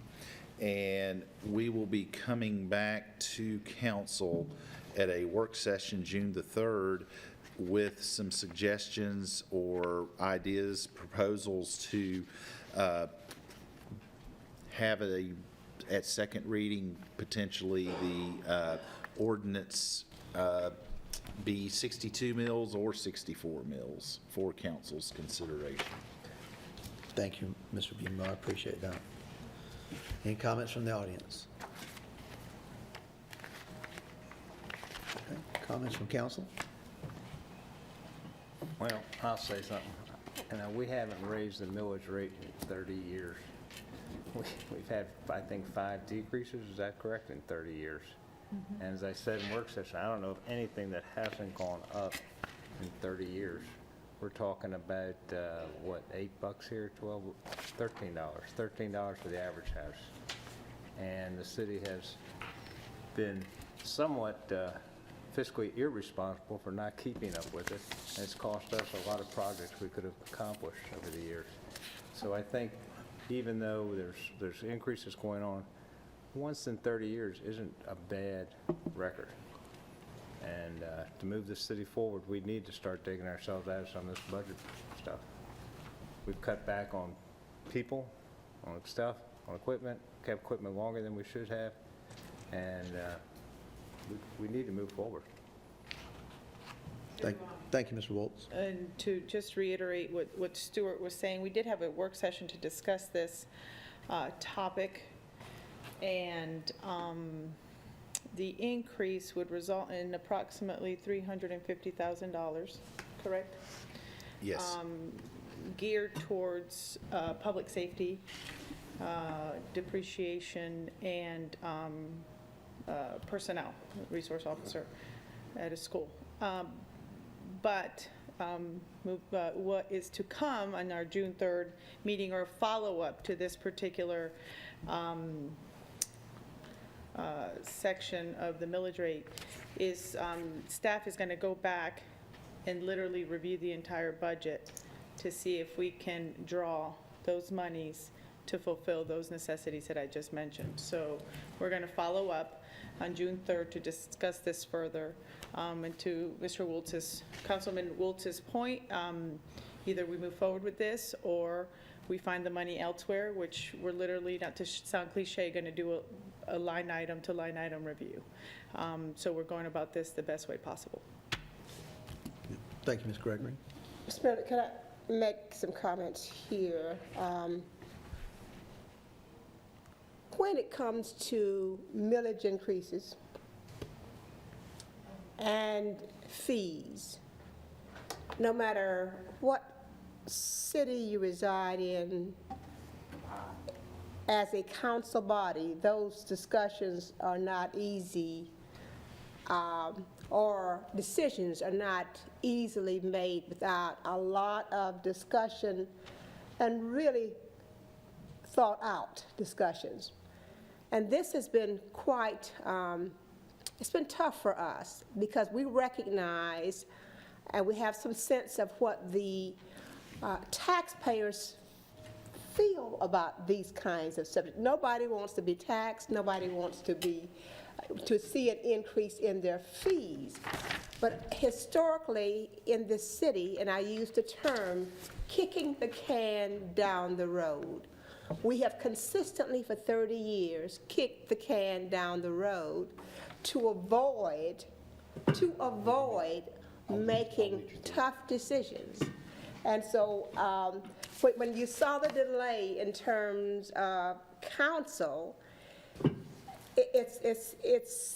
and we will be coming back to council at a work session June the 3rd with some suggestions or ideas, proposals to have at second reading, potentially the ordinance be 62 mills or 64 mills for council's consideration. Thank you, Mr. Bumbo, I appreciate that. Any comments from the audience? Okay. Comments from council? Well, I'll say something. You know, we haven't raised the millage rate in 30 years. We've had, I think, 5 decreases, is that correct, in 30 years? And as I said in work session, I don't know of anything that hasn't gone up in 30 years. We're talking about, what, $8 here, $12, $13, $13 for the average house. And the city has been somewhat fiscally irresponsible for not keeping up with it. And it's cost us a lot of projects we could have accomplished over the years. So I think even though there's increases going on, once in 30 years isn't a bad record. And to move this city forward, we need to start digging ourselves out of some of this budget stuff. We've cut back on people, on stuff, on equipment, kept equipment longer than we should have, and we need to move forward. Thank you, Mr. Waltz. And to just reiterate what Stuart was saying, we did have a work session to discuss this topic, and The increase would result in approximately $350,000, correct? Yes. Geared towards public safety, depreciation, and personnel, resource officer at a school. But what is to come on our June 3rd meeting, or follow-up to this particular section of the millage rate, is staff is going to go back and literally review the entire budget to see if we can draw those monies to fulfill those necessities that I just mentioned. So we're going to follow up on June 3rd to discuss this further. And to Mr. Woltz's, Councilman Woltz's point, either we move forward with this or we find the money elsewhere, which we're literally, not to sound cliche, going to do a line item to line item review. So we're going about this the best way possible. Thank you, Ms. Gregory. Mr. Mayor, can I make some comments here? When it comes to millage increases and fees, no matter what city you reside in, as a council body, those discussions are not easy, or decisions are not easily made without a lot of discussion and really thought out discussions. And this has been quite, it's been tough for us because we recognize and we have some sense of what the taxpayers feel about these kinds of subjects. Nobody wants to be taxed. Nobody wants to see an increase in their fees. But historically in this city, and I use the term, kicking the can down the road. We have consistently for 30 years kicked the can down the road to avoid making tough decisions. And so when you saw the delay in terms of council, it's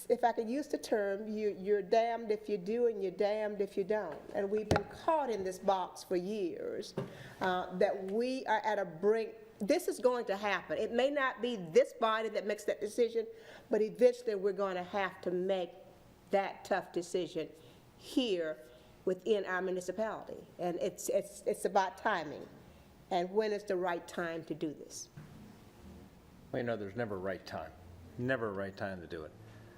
if I could use the term, you're damned if you do and you're damned if you don't. And we've been caught in this box for years, that we are at a brink. This is going to happen. It may not be this body that makes that decision, but eventually we're going to have to make that tough decision here within our municipality. And it's about timing. And when is the right time to do this? Well, you know, there's never a right time. Never a right time to do it.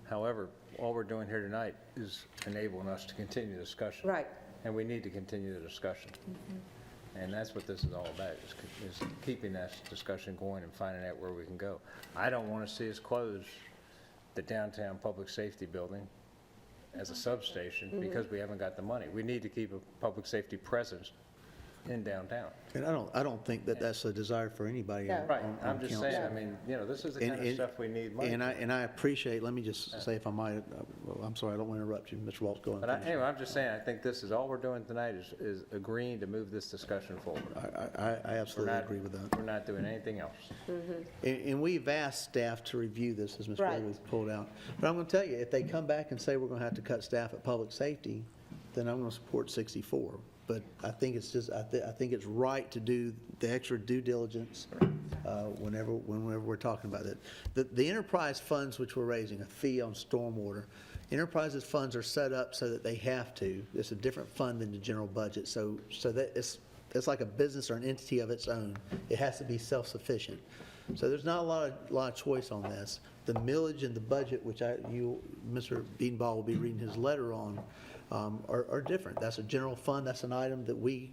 However, all we're doing here tonight is enabling us to continue the discussion. Right. And we need to continue the discussion. And that's what this is all about, is keeping that discussion going and finding out where we can go. I don't want to see us close the downtown public safety building as a substation because we haven't got the money. We need to keep a public safety presence in downtown. And I don't think that that's a desire for anybody No. on Right, on I'm just council. saying, I mean, you know, this is the kind of stuff we need money. And I appreciate, let me just say if I might, I'm sorry, I don't want to interrupt you, Mr. Waltz, go But on. anyway, I'm just saying, I think this is, all we're doing tonight is agreeing to move this discussion forward. I absolutely agree with that. We're not doing anything else. And we've asked staff to review this, as Ms. Right. Gregory's pulled out. But I'm going to tell you, if they come back and say we're going to have to cut staff at public safety, then I'm going to support 64. But I think it's just, I think it's right to do the extra due diligence whenever we're talking about it. The enterprise funds which we're raising, a fee on stormwater, enterprises funds are set up so that they have to. It's a different fund than the general budget, so that it's like a business or an entity of its own. It has to be self-sufficient. So there's not a lot of choice on this. The millage and the budget, which Mr. Beanball will be reading his letter on, are different. That's a general fund. That's an item that we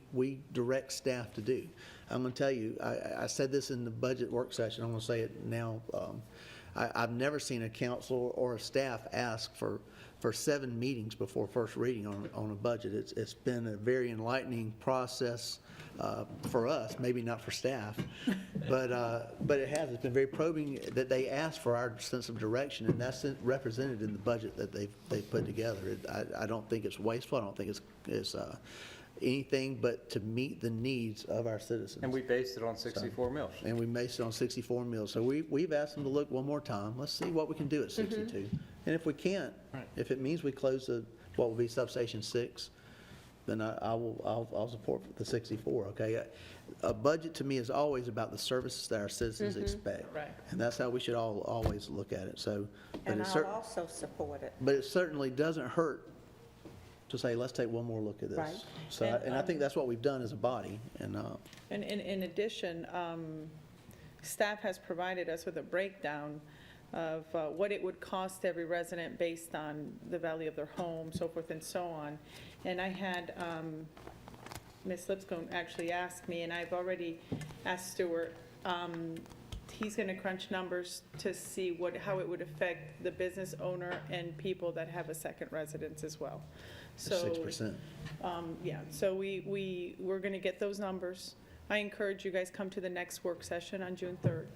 direct staff to do. I'm going to tell you, I said this in the budget work session. I'm going to say it now. I've never seen a council or a staff ask for 7 meetings before first reading on a budget. It's been a very enlightening process for us, maybe not for staff, but it has. It's been very probing that they ask for our sense of direction, and that's represented in the budget that they've put together. I don't think it's wasteful. I don't think it's anything but to meet the needs of our citizens. And we based it on 64 mills. And we based it on 64 mills. So we've asked them to look one more time. Let's see what we can do at 62. And if we can't, if it means we close what will be substation 6, then I'll support the 64, okay? A budget to me is always about the services that our citizens expect. Right. And that's how we should always look at it, so. but And it I'll cer- also support it. But it certainly doesn't hurt to say, let's take one more look at this. Right. So, and I think that's what we've done as a body, and, And in addition, staff has provided us with a breakdown of what it would cost every resident based on the value of their home, so forth and so on. And I had Ms. Lipscomb actually ask me, and I've already asked Stuart, he's going to crunch numbers to see how it would affect the business owner and people that have a second residence as well. So 6%. yeah, so we're going to get those numbers. I encourage you guys come to the next work session on June 3rd,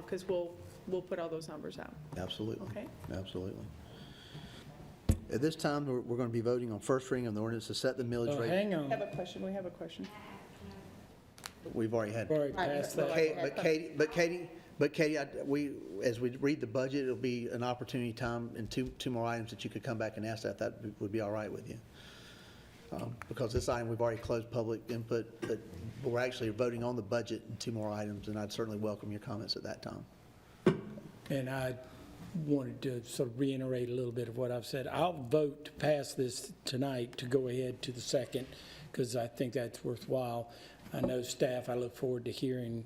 because we'll put all those numbers out. Absolutely. Okay. Absolutely. At this time, we're going to be voting on first reading of the ordinance to set the millage Oh, rate. hang We on, have a question, we have a question. We've already had. already passed that. But Katie, as we read the budget, it'll be an opportunity time and two more items that you could come back and ask that would be all right with you. Because this item, we've already closed public input, but we're actually voting on the budget and 2 more items, and I'd certainly welcome your comments at that time. And I wanted to sort of reiterate a little bit of what I've said. I'll vote to pass this tonight to go ahead to the second, because I think that's worthwhile. I know staff, I look forward to hearing.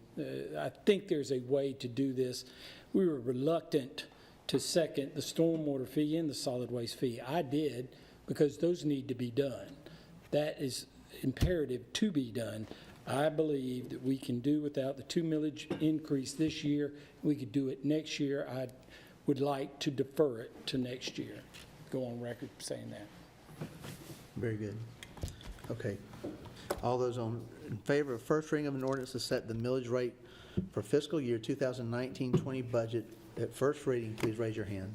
I think there's a way to do this. We were reluctant to second the stormwater fee and the solid waste fee. I did, because those need to be done. That is imperative to be done. I believe that we can do without the 2 millage increase this year. We could do it next year. I would like to defer it to next year. Go on record saying that. Very good. Okay. All those in favor of first reading of an ordinance to set the millage rate for fiscal year 2019-20 budget at first reading, please raise your hand.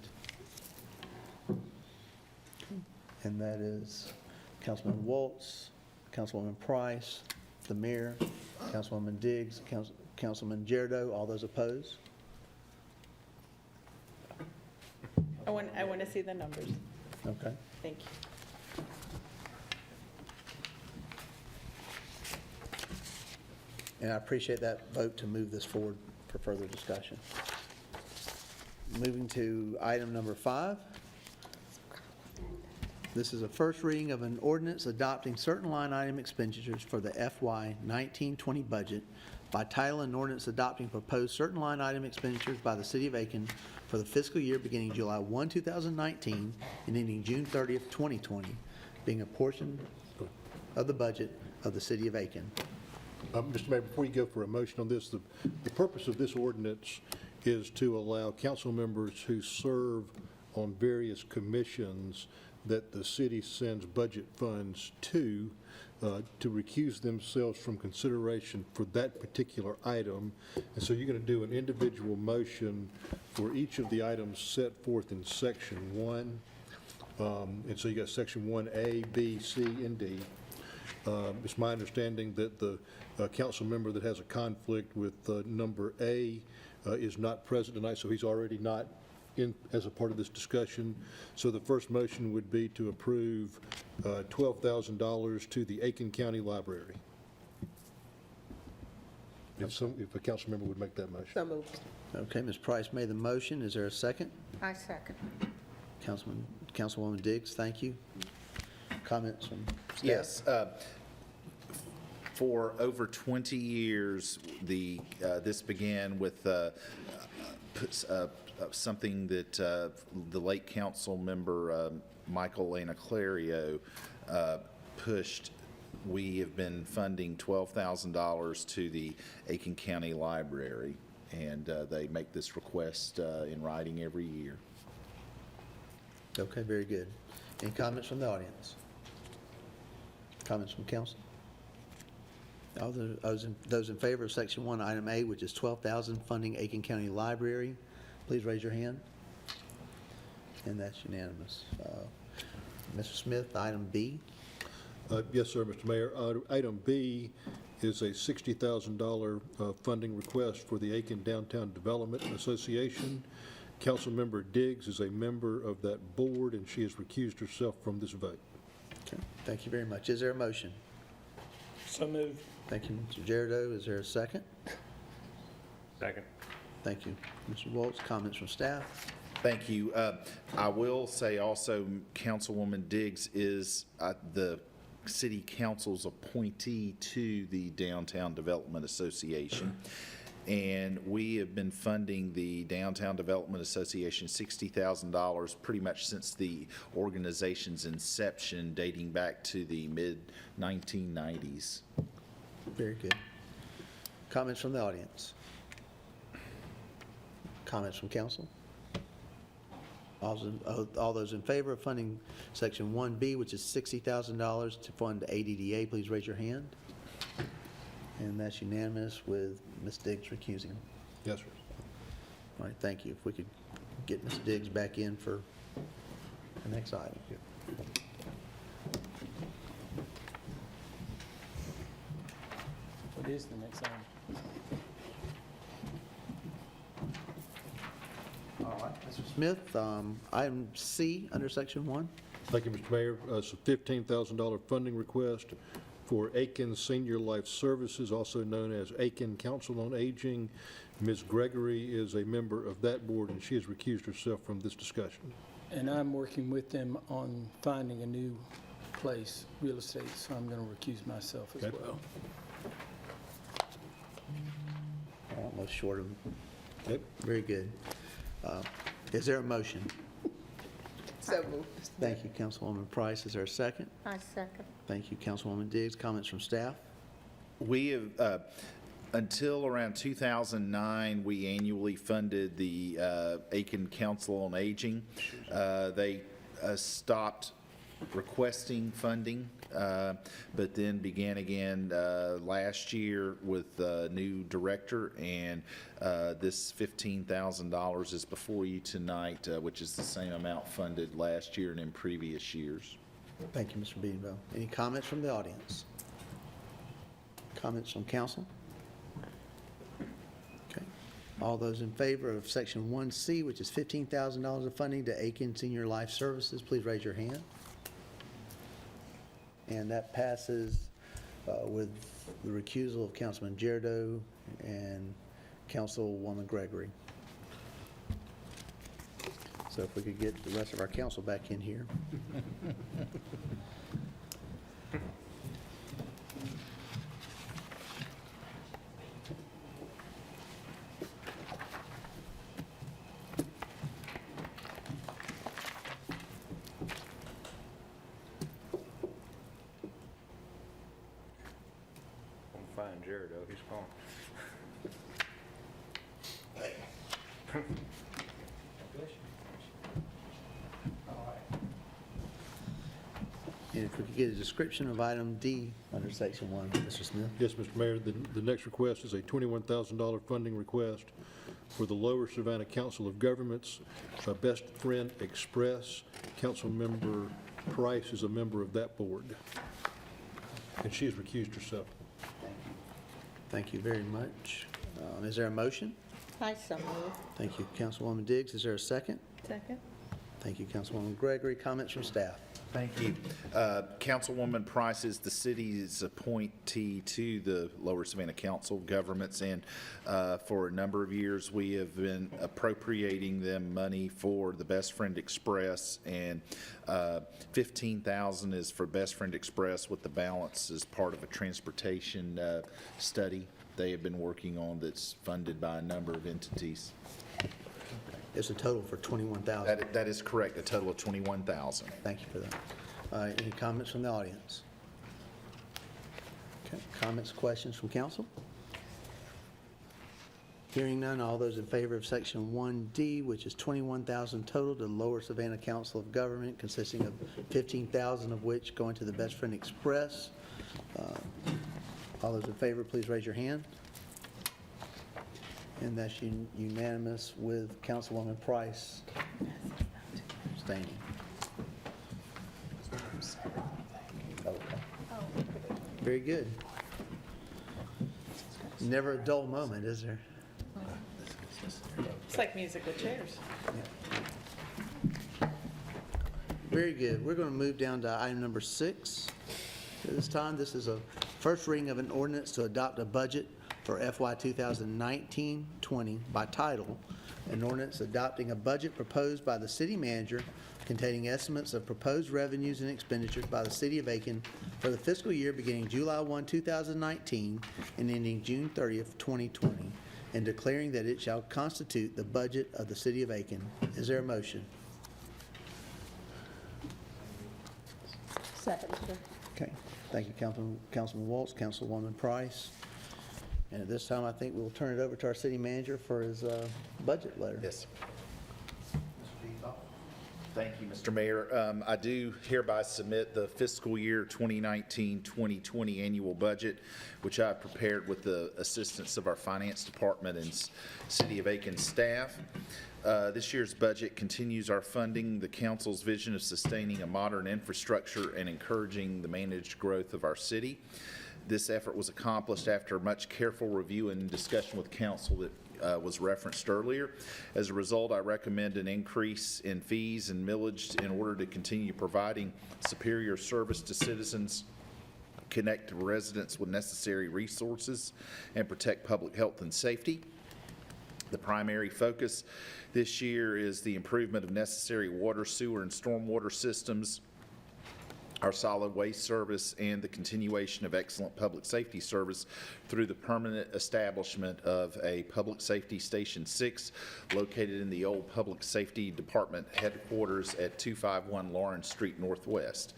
And that is Councilman Waltz, Councilwoman Price, the mayor, Councilwoman Diggs, Councilman Girardeau. All those opposed? I want to see the numbers. Okay. Thank you. And I appreciate that vote to move this forward for further discussion. Moving to item number 5. This is a first reading of an ordinance adopting certain line item expenditures for the FY 1920 budget by title, and ordinance adopting proposed certain line item expenditures by the City of Aiken for the fiscal year beginning July 1, 2019 and ending June 30th, 2020, being a portion of the budget of the City of Aiken. Mr. Mayor, before you go for a motion on this, the purpose of this ordinance is to allow council members who serve on various commissions that the city sends budget funds to recuse themselves from consideration for that particular item. And so you're going to do an individual motion for each of the items set forth in Section 1. And so you got Section 1A, B, C, and D. It's my understanding that the council member that has a conflict with number A is not present tonight, so he's already not in as a part of this discussion. So the first motion would be to approve $12,000 to the Aiken County Library. If a council member would make that motion. So moved. Okay, Ms. Price made the motion. Is there a second? I second. Councilwoman Diggs, thank you. Comments from staff? Yes. For over 20 years, this began with something that the late council member Michael Anaclerio pushed. We have been funding $12,000 to the Aiken County Library, and they make this request in writing every year. Okay, very good. Any comments from the audience? Comments from council? All those in favor of Section 1, Item A, which is $12,000 funding Aiken County Library, please raise your hand. And that's unanimous. Mr. Smith, Item B. Yes, sir, Mr. Mayor. Item B is a $60,000 funding request for the Aiken Downtown Development Association. Councilmember Diggs is a member of that board, and she has recused herself from this vote. Okay, thank you very much. Is there a motion? So moved. Thank you, Mr. Girardeau. Is there a second? Second. Thank you. Mr. Waltz, comments from staff? Thank you. I will say also, Councilwoman Diggs is the city council's appointee to the Downtown Development Association. And we have been funding the Downtown Development Association $60,000 pretty much since the organization's inception, dating back to the mid-1990s. Very good. Comments from the audience? Comments from council? All those in favor of funding Section 1B, which is $60,000 to fund ADDA, please raise your hand. And that's unanimous with Ms. Diggs recusing. Yes, sir. All right, thank you. If we could get Ms. Diggs back in for the next item. What is the next item? All right, Mr. Smith, item C under Section 1. Thank you, Mr. Mayor. It's a $15,000 funding request for Aiken Senior Life Services, also known as Aiken Council on Aging. Ms. Gregory is a member of that board, and she has recused herself from this discussion. And I'm working with them on finding a new place, real estate, so I'm going to recuse myself as Okay. well. Almost short of, Okay. very good. Is there a motion? So moved. Thank you, Councilwoman Price. Is there a second? I second. Thank you, Councilwoman Diggs. Comments from staff? We have, until around 2009, we annually funded the Aiken Council on Aging. They stopped requesting funding, but then began again last year with a new director, and this $15,000 is before you tonight, which is the same amount funded last year and in previous years. Thank you, Mr. Beatonville. Any comments from the audience? Comments from council? Okay. All those in favor of Section 1C, which is $15,000 of funding to Aiken Senior Life Services, please raise your hand. And that passes with the recusal of Councilman Girardeau and Councilwoman Gregory. So if we could get the rest of our council back in here. I'm fine, Jared, though, he's gone. And if we could get a description of item D under Section 1, Mr. Smith. Yes, Mr. Mayor, the next request is a $21,000 funding request for the Lower Savannah Council of Governments, Best Friend Express. Councilmember Price is a member of that board, and she has recused herself. Thank you very much. Is there a motion? I so moved. Thank you, Councilwoman Diggs. Is there a second? Second? Thank you, Councilwoman Gregory. Comments from staff? Thank you. Councilwoman Price is the city's appointee to the Lower Savannah Council of Governments, and for a number of years, we have been appropriating them money for the Best Friend Express, and $15,000 is for Best Friend Express, with the balance as part of a transportation study they have been working on that's funded by a number of entities. It's a total for $21,000. That is correct, a total of $21,000. Thank you for that. Any comments from the audience? Okay, comments, questions from council? Hearing none, all those in favor of Section 1D, which is $21,000 total to Lower Savannah Council of Government, consisting of $15,000 of which going to the Best Friend Express. All those in favor, please raise your hand. And that's unanimous with Councilwoman Price abstaining. Okay. Very good. Never a dull moment, is there? It's like musical chairs. Very good. We're going to move down to item number 6. At this time, this is a first reading of an ordinance to adopt a budget for FY 2019-20 by title, an ordinance adopting a budget proposed by the city manager containing estimates of proposed revenues and expenditures by the city of Aiken for the fiscal year beginning July 1, 2019 and ending June 30th, 2020, and declaring that it shall constitute the budget of the city of Aiken. Is there a motion? Second, sir. Okay, thank you, Councilman Waltz, Councilwoman Price. And at this time, I think we'll turn it over to our city manager for his budget letter. Yes. Thank you, Mr. Mayor. I do hereby submit the fiscal year 2019-2020 annual budget, which I prepared with the assistance of our finance department and City of Aiken staff. This year's budget continues our funding the council's vision of sustaining a modern infrastructure and encouraging the managed growth of our city. This effort was accomplished after much careful review and discussion with council that was referenced earlier. As a result, I recommend an increase in fees and millage in order to continue providing superior service to citizens, connect residents with necessary resources, and protect public health and safety. The primary focus this year is the improvement of necessary water, sewer, and stormwater systems, our solid waste service, and the continuation of excellent public safety service through the permanent establishment of a Public Safety Station 6 located in the old Public Safety Department headquarters at 251 Lawrence Street Northwest.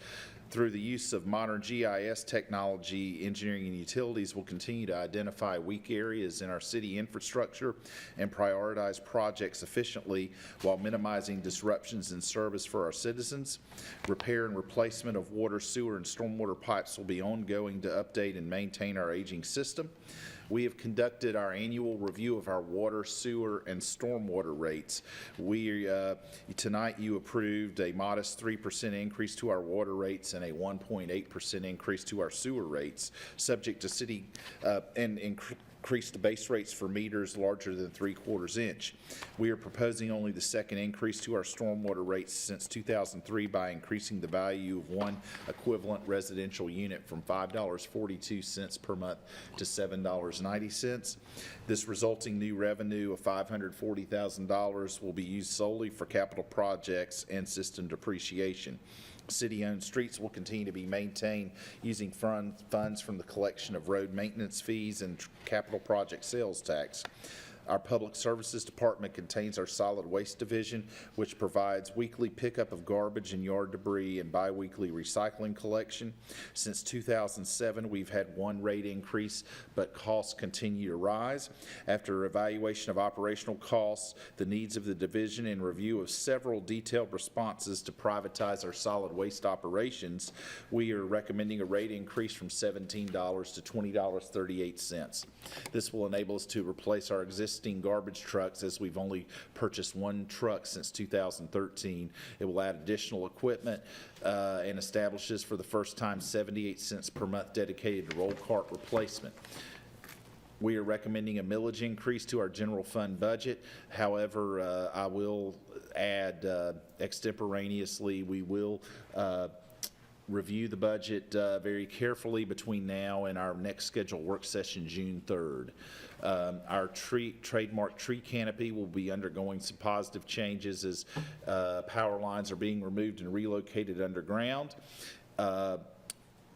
Through the use of modern GIS technology, engineering and utilities will continue to identify weak areas in our city infrastructure and prioritize projects efficiently while minimizing disruptions in service for our citizens. Repair and replacement of water, sewer, and stormwater pipes will be ongoing to update and maintain our aging system. We have conducted our annual review of our water, sewer, and stormwater rates. Tonight you approved a modest 3% increase to our water rates and a 1.8% increase to our sewer rates, subject to city and increase the base rates for meters larger than 3/4 inch. We are proposing only the second increase to our stormwater rates since 2003 by increasing the value of one equivalent residential unit from $5.42 per month to $7.90. This resulting new revenue of $540,000 will be used solely for capital projects and system depreciation. City-owned streets will continue to be maintained using funds from the collection of road maintenance fees and capital project sales tax. Our Public Services Department contains our Solid Waste Division, which provides weekly pickup of garbage and yard debris and biweekly recycling collection. Since 2007, we've had one rate increase, but costs continue to rise. After evaluation of operational costs, the needs of the division, and review of several detailed responses to privatize our solid waste operations, we are recommending a rate increase from $17 to $20.38. This will enable us to replace our existing garbage trucks, as we've only purchased one truck since 2013. It will add additional equipment and establishes for the first time 78 cents per month dedicated to roll cart replacement. We are recommending a millage increase to our general fund budget. However, I will add extemporaneously, we will review the budget very carefully between now and our next scheduled work session, June 3rd. Our trademark tree canopy will be undergoing some positive changes as power lines are being removed and relocated underground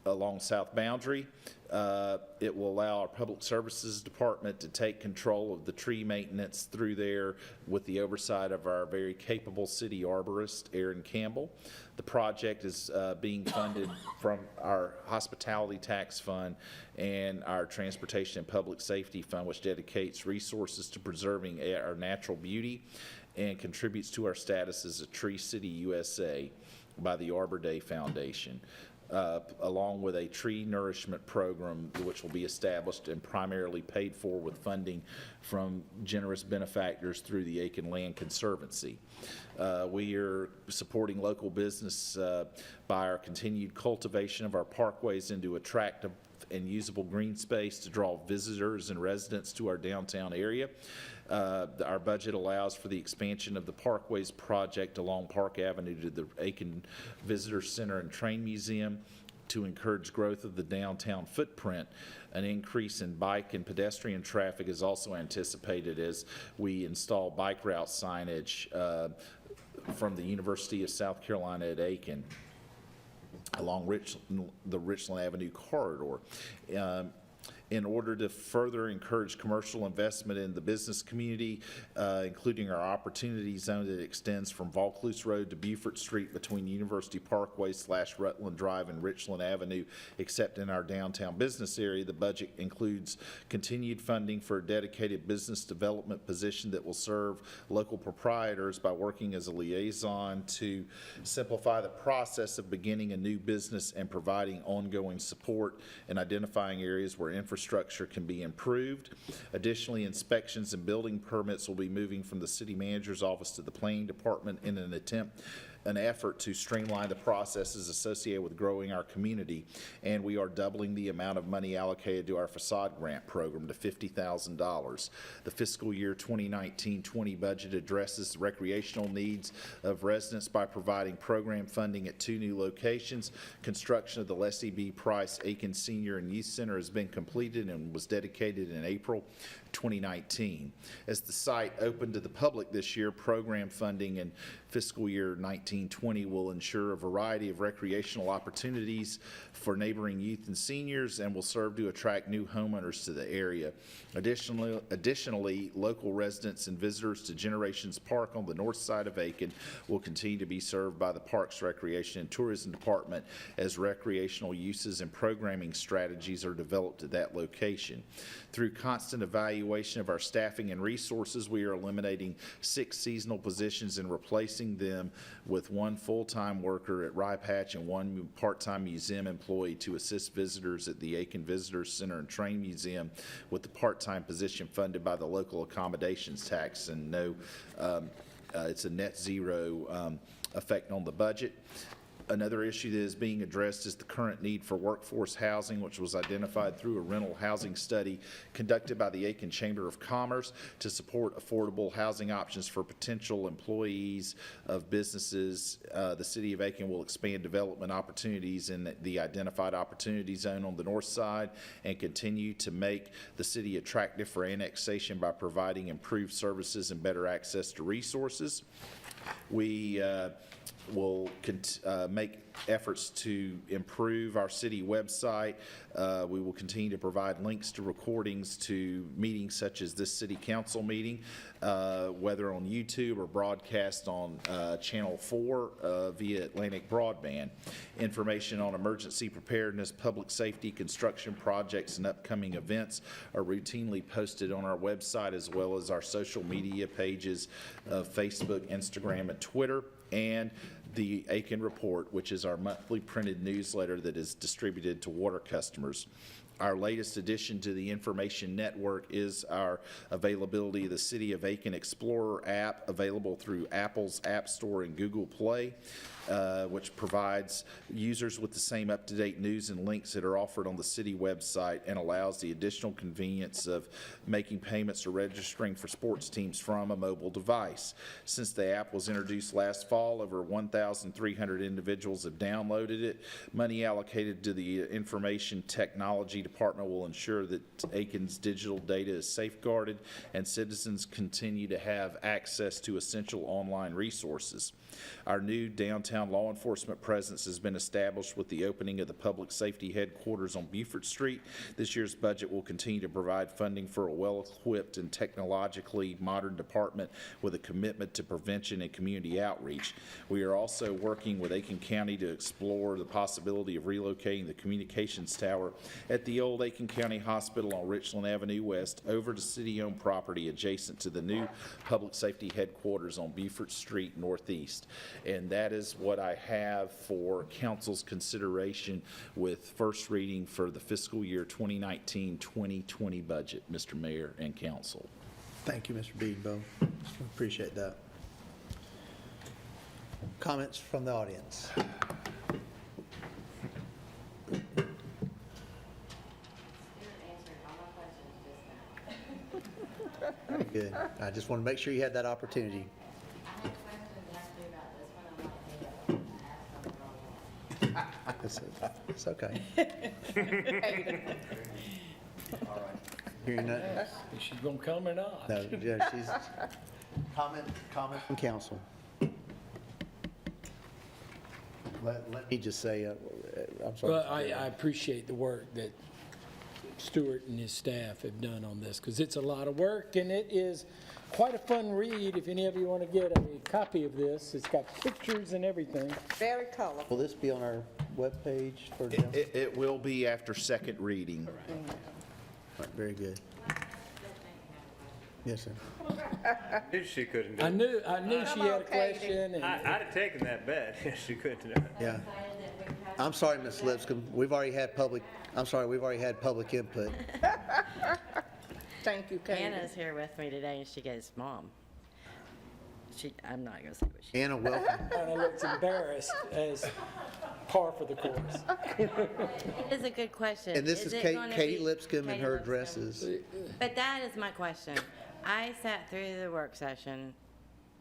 along south boundary. It will allow our Public Services Department to take control of the tree maintenance through there with the oversight of our very capable city arborist, Aaron Campbell. The project is being funded from our hospitality tax fund and our transportation and public safety fund, which dedicates resources to preserving our natural beauty and contributes to our status as a Tree City USA by the Arbor Day Foundation. Along with a tree nourishment program which will be established and primarily paid for with funding from generous benefactors through the Aiken Land Conservancy. We are supporting local business by our continued cultivation of our parkways into attractive and usable green space to draw visitors and residents to our downtown area. Our budget allows for the expansion of the Parkways project along Park Avenue to the Aiken Visitor Center and Train Museum to encourage growth of the downtown footprint. An increase in bike and pedestrian traffic is also anticipated as we install bike route signage from the University of South Carolina at Aiken along the Richland Avenue corridor. In order to further encourage commercial investment in the business community, including our opportunity zone that extends from Vaucluse Road to Beaufort Street between University Parkway / Rutland Drive and Richland Avenue, except in our downtown business area, the budget includes continued funding for a dedicated business development position that will serve local proprietors by working as a liaison to simplify the process of beginning a new business and providing ongoing support and identifying areas where infrastructure can be improved. Additionally, inspections and building permits will be moving from the city manager's office to the planning department in an effort to streamline the processes associated with growing our community, and we are doubling the amount of money allocated to our facade grant program to $50,000. The fiscal year 2019-20 budget addresses the recreational needs of residents by providing program funding at 2 new locations. Construction of the Leslie B. Price Aiken Senior and Youth Center has been completed and was dedicated in April 2019. As the site opened to the public this year, program funding in fiscal year 19-20 will ensure a variety of recreational opportunities for neighboring youth and seniors and will serve to attract new homeowners to the area. Additionally, local residents and visitors to Generations Park on the north side of Aiken will continue to be served by the Parks, Recreation, and Tourism Department as recreational uses and programming strategies are developed at that location. Through constant evaluation of our staffing and resources, we are eliminating 6 seasonal positions and replacing them with 1 full-time worker at Rye Patch and 1 part-time museum employee to assist visitors at the Aiken Visitor Center and Train Museum, with the part-time position funded by the local accommodations tax, and it's a net zero effect on the budget. Another issue that is being addressed is the current need for workforce housing, which was identified through a rental housing study conducted by the Aiken Chamber of Commerce to support affordable housing options for potential employees of businesses. The City of Aiken will expand development opportunities in the identified opportunity zone on the north side and continue to make the city attractive for annexation by providing improved services and better access to resources. We will make efforts to improve our city website. We will continue to provide links to recordings to meetings such as this city council meeting, whether on YouTube or broadcast on Channel 4 via Atlantic Broadband. Information on emergency preparedness, public safety, construction projects, and upcoming events are routinely posted on our website as well as our social media pages of Facebook, Instagram, and Twitter, and the Aiken Report, which is our monthly printed newsletter that is distributed to water customers. Our latest addition to the information network is our availability of the City of Aiken Explorer app, available through Apple's App Store and Google Play, which provides users with the same up-to-date news and links that are offered on the city website and allows the additional convenience of making payments or registering for sports teams from a mobile device. Since the app was introduced last fall, over 1,300 individuals have downloaded it. Money allocated to the Information Technology Department will ensure that Aiken's digital data is safeguarded and citizens continue to have access to essential online resources. Our new downtown law enforcement presence has been established with the opening of the Public Safety Headquarters on Beaufort Street. This year's budget will continue to provide funding for a well-equipped and technologically modern department with a commitment to prevention and community outreach. We are also working with Aiken County to explore the possibility of relocating the communications tower at the old Aiken County Hospital on Richland Avenue West over to city-owned property adjacent to the new Public Safety Headquarters on Beaufort Street Northeast. And that is what I have for council's consideration with first reading for the fiscal year 2019-2020 budget, Mr. Mayor and council. Thank you, Mr. Beedenbow. Appreciate that. Comments from the audience? good. I just want to make sure you had that opportunity. It's okay. Hearing none, Is she gonna come or not? no, yeah, she's, comment from council. Let me just say, I'm sorry. Well, I appreciate the work that Stuart and his staff have done on this, because it's a lot of work, and it is quite a fun read. If any of you want to get a copy of this, it's got pictures and everything. Very colorful. Will this be on our webpage for? It will be after second reading. Right, very good. Yes, sir. Knew she couldn't do I it. knew she had a question, and I'd have taken that bet if she couldn't do it. Yeah. I'm sorry, Ms. Lipscomb, we've already had public input. Thank you, Katie. Anna's here with me today, and she goes, "Mom." I'm not gonna say what she. Anna, welcome. Anna looks embarrassed as par for the course. It is a good question. And this is it gonna Katie be- Lipscomb and Katie her Lipscomb. addresses. But that is my question. I sat through the work session,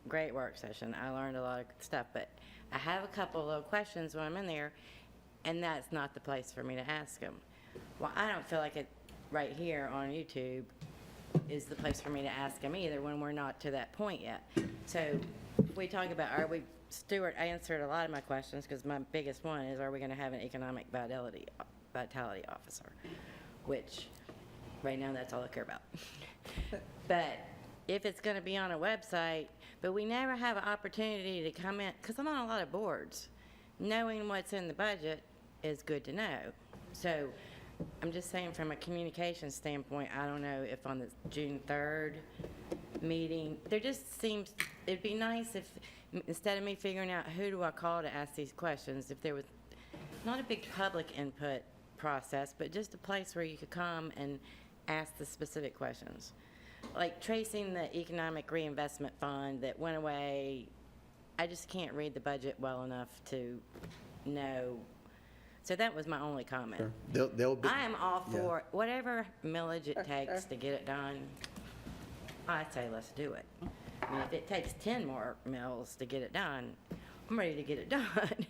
great work session. I learned a lot of stuff, but I have a couple of little questions when I'm in there, and that's not the place for me to ask them. Well, I don't feel like it right here on YouTube is the place for me to ask them either when we're not to that point yet. So we talk about, Stuart answered a lot of my questions, because my biggest one is, are we gonna have an economic vitality officer? Which, right now, that's all I care about. But if it's gonna be on a website, but we never have an opportunity to come in, because I'm on a lot of boards. Knowing what's in the budget is good to know. So I'm just saying, from a communication standpoint, I don't know if on the June 3rd meeting, there just seems, it'd be nice if, instead of me figuring out who do I call to ask these questions, if there was not a big public input process, but just a place where you could come and ask the specific questions. Like tracing the economic reinvestment fund that went away, I just can't read the budget well enough to know. So that was my only comment. They'll be, I am all yeah. for whatever millage it takes to get it done. I say let's do it. I mean, if it takes 10 more mills to get it done, I'm ready to get it done.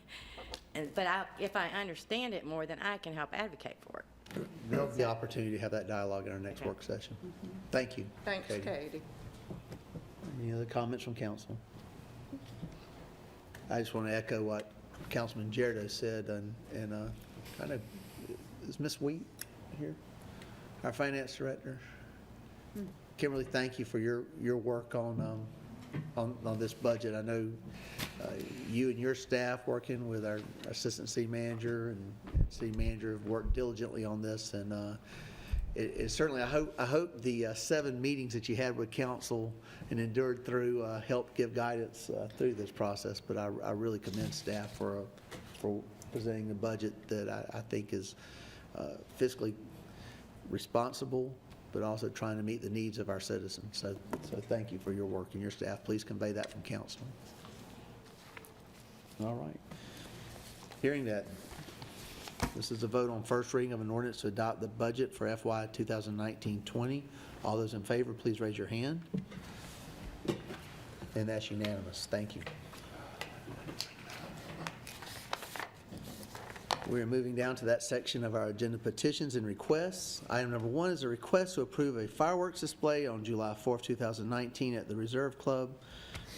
But if I understand it more, then I can help advocate for it. There'll be the opportunity to have that dialogue in our next work session. Thank you. Thanks, Katie. Any other comments from council? I just want to echo what Councilman Jarrett said, and kind of, is Ms. Wheat here? Our finance director? Kimberly, thank you for your work on this budget. I know you and your staff, working with our assistant city manager and city manager, have worked diligently on this, and it certainly, I hope the 7 meetings that you had with council and endured through helped give guidance through this process. But I really commend staff for presenting a budget that I think is fiscally responsible, but also trying to meet the needs of our citizens. So thank you for your work, and your staff. Please convey that from council. All right. Hearing that, this is a vote on first reading of an ordinance to adopt the budget for FY 2019-20. All those in favor, please raise your hand. And that's unanimous. Thank you. We're moving down to that section of our agenda, petitions and requests. Item number 1 is a request to approve a fireworks display on July 4th, 2019 at the Reserve Club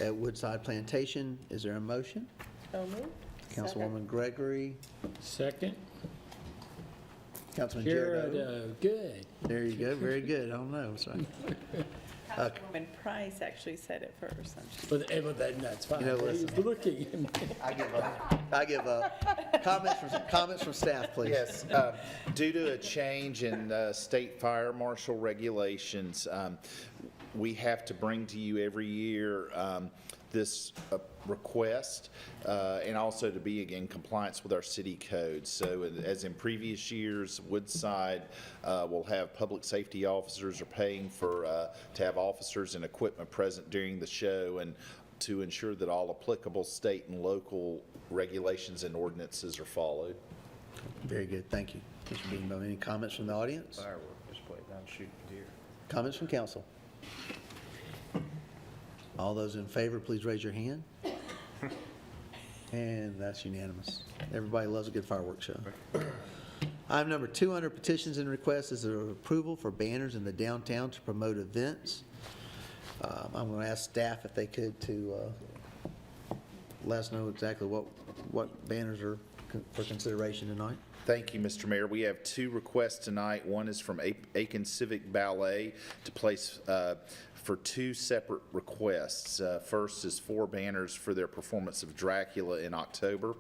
at Woodside Plantation. Is there a motion? So moved. Councilwoman Gregory. Second. Councilman Jarrett. Jared, good. There you go. Very good. I don't know. Sorry. Councilwoman Price actually said it first. But that's fine. You know, He's listen. looking. I give up. Comments from staff, please. Yes, due to a change in state fire marshal regulations, we have to bring to you every year this request, and also to be in compliance with our city code. So as in previous years, Woodside will have public safety officers are paying for to have officers and equipment present during the show, and to ensure that all applicable state and local regulations and ordinances are followed. Very good. Thank you. Mr. Beanbaum, any comments from the audience? Firework display down shooting deer. Comments from council? All those in favor, please raise your hand. And that's unanimous. Everybody loves a good fireworks show. Item number 2 under petitions and requests is an approval for banners in the downtown to promote events. I'm going to ask staff if they could to let us know exactly what banners are for consideration tonight. Thank you, Mr. Mayor. We have 2 requests tonight. One is from Aiken Civic Ballet to place for 2 separate requests. First is 4 banners for their performance of Dracula in October,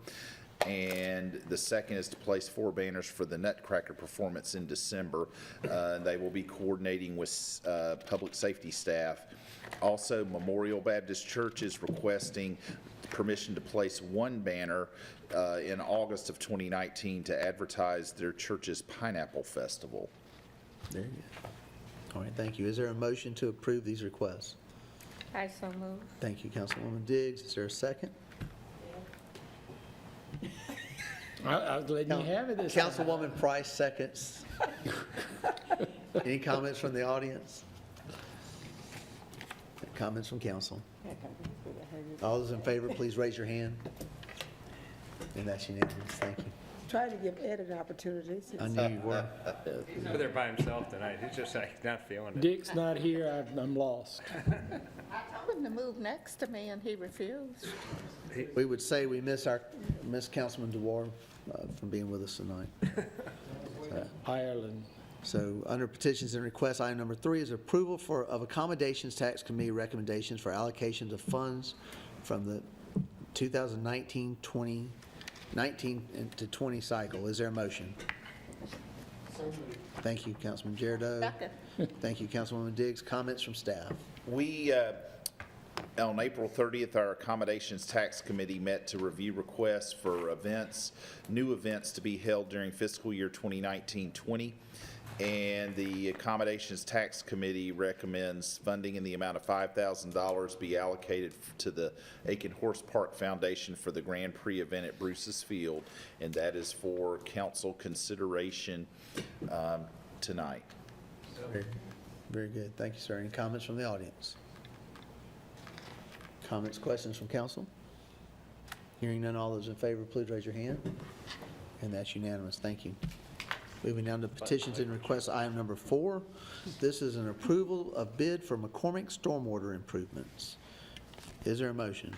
and the second is to place 4 banners for the Nutcracker performance in December. They will be coordinating with public safety staff. Also, Memorial Baptist Church is requesting permission to place 1 banner in August of 2019 to advertise their church's Pineapple Festival. There you go. All right, thank you. Is there a motion to approve these requests? I so move. Thank you, Councilwoman Diggs. Is there a second? I was letting you have it this time. Councilwoman Price seconds. Any comments from the audience? Comments from council? All those in favor, please raise your hand. And that's unanimous. Thank you. Try to give Ed an opportunity. I knew you were. He's over there by himself tonight. He's just like not feeling it. Dick's not here, I'm lost. I told him to move next to me, and he refused. We would say we miss Councilman DeWar from being with us tonight. Ireland. So, under petitions and requests, item number 3 is approval of accommodations tax committee recommendations for allocations of funds from the 2019 to 20 cycle. Is there a motion? Thank you, Councilman Jerideau. Second. Thank you, Councilwoman Diggs. Comments from staff? We, on April 30th, our Accommodations Tax Committee met to review requests for events, new events to be held during fiscal year 2019-20. And the Accommodations Tax Committee recommends funding in the amount of $5,000 be allocated to the Aiken Horse Park Foundation for the Grand Prix event at Bruce's Field, and that is for council consideration tonight. Very good. Thank you, sir. Any comments from the audience? Comments, questions from council? Hearing none, all those in favor, please raise your hand. And that's unanimous. Thank you. Moving down to petitions and requests, item number 4. This is an approval of bid for McCormick stormwater improvements. Is there a motion?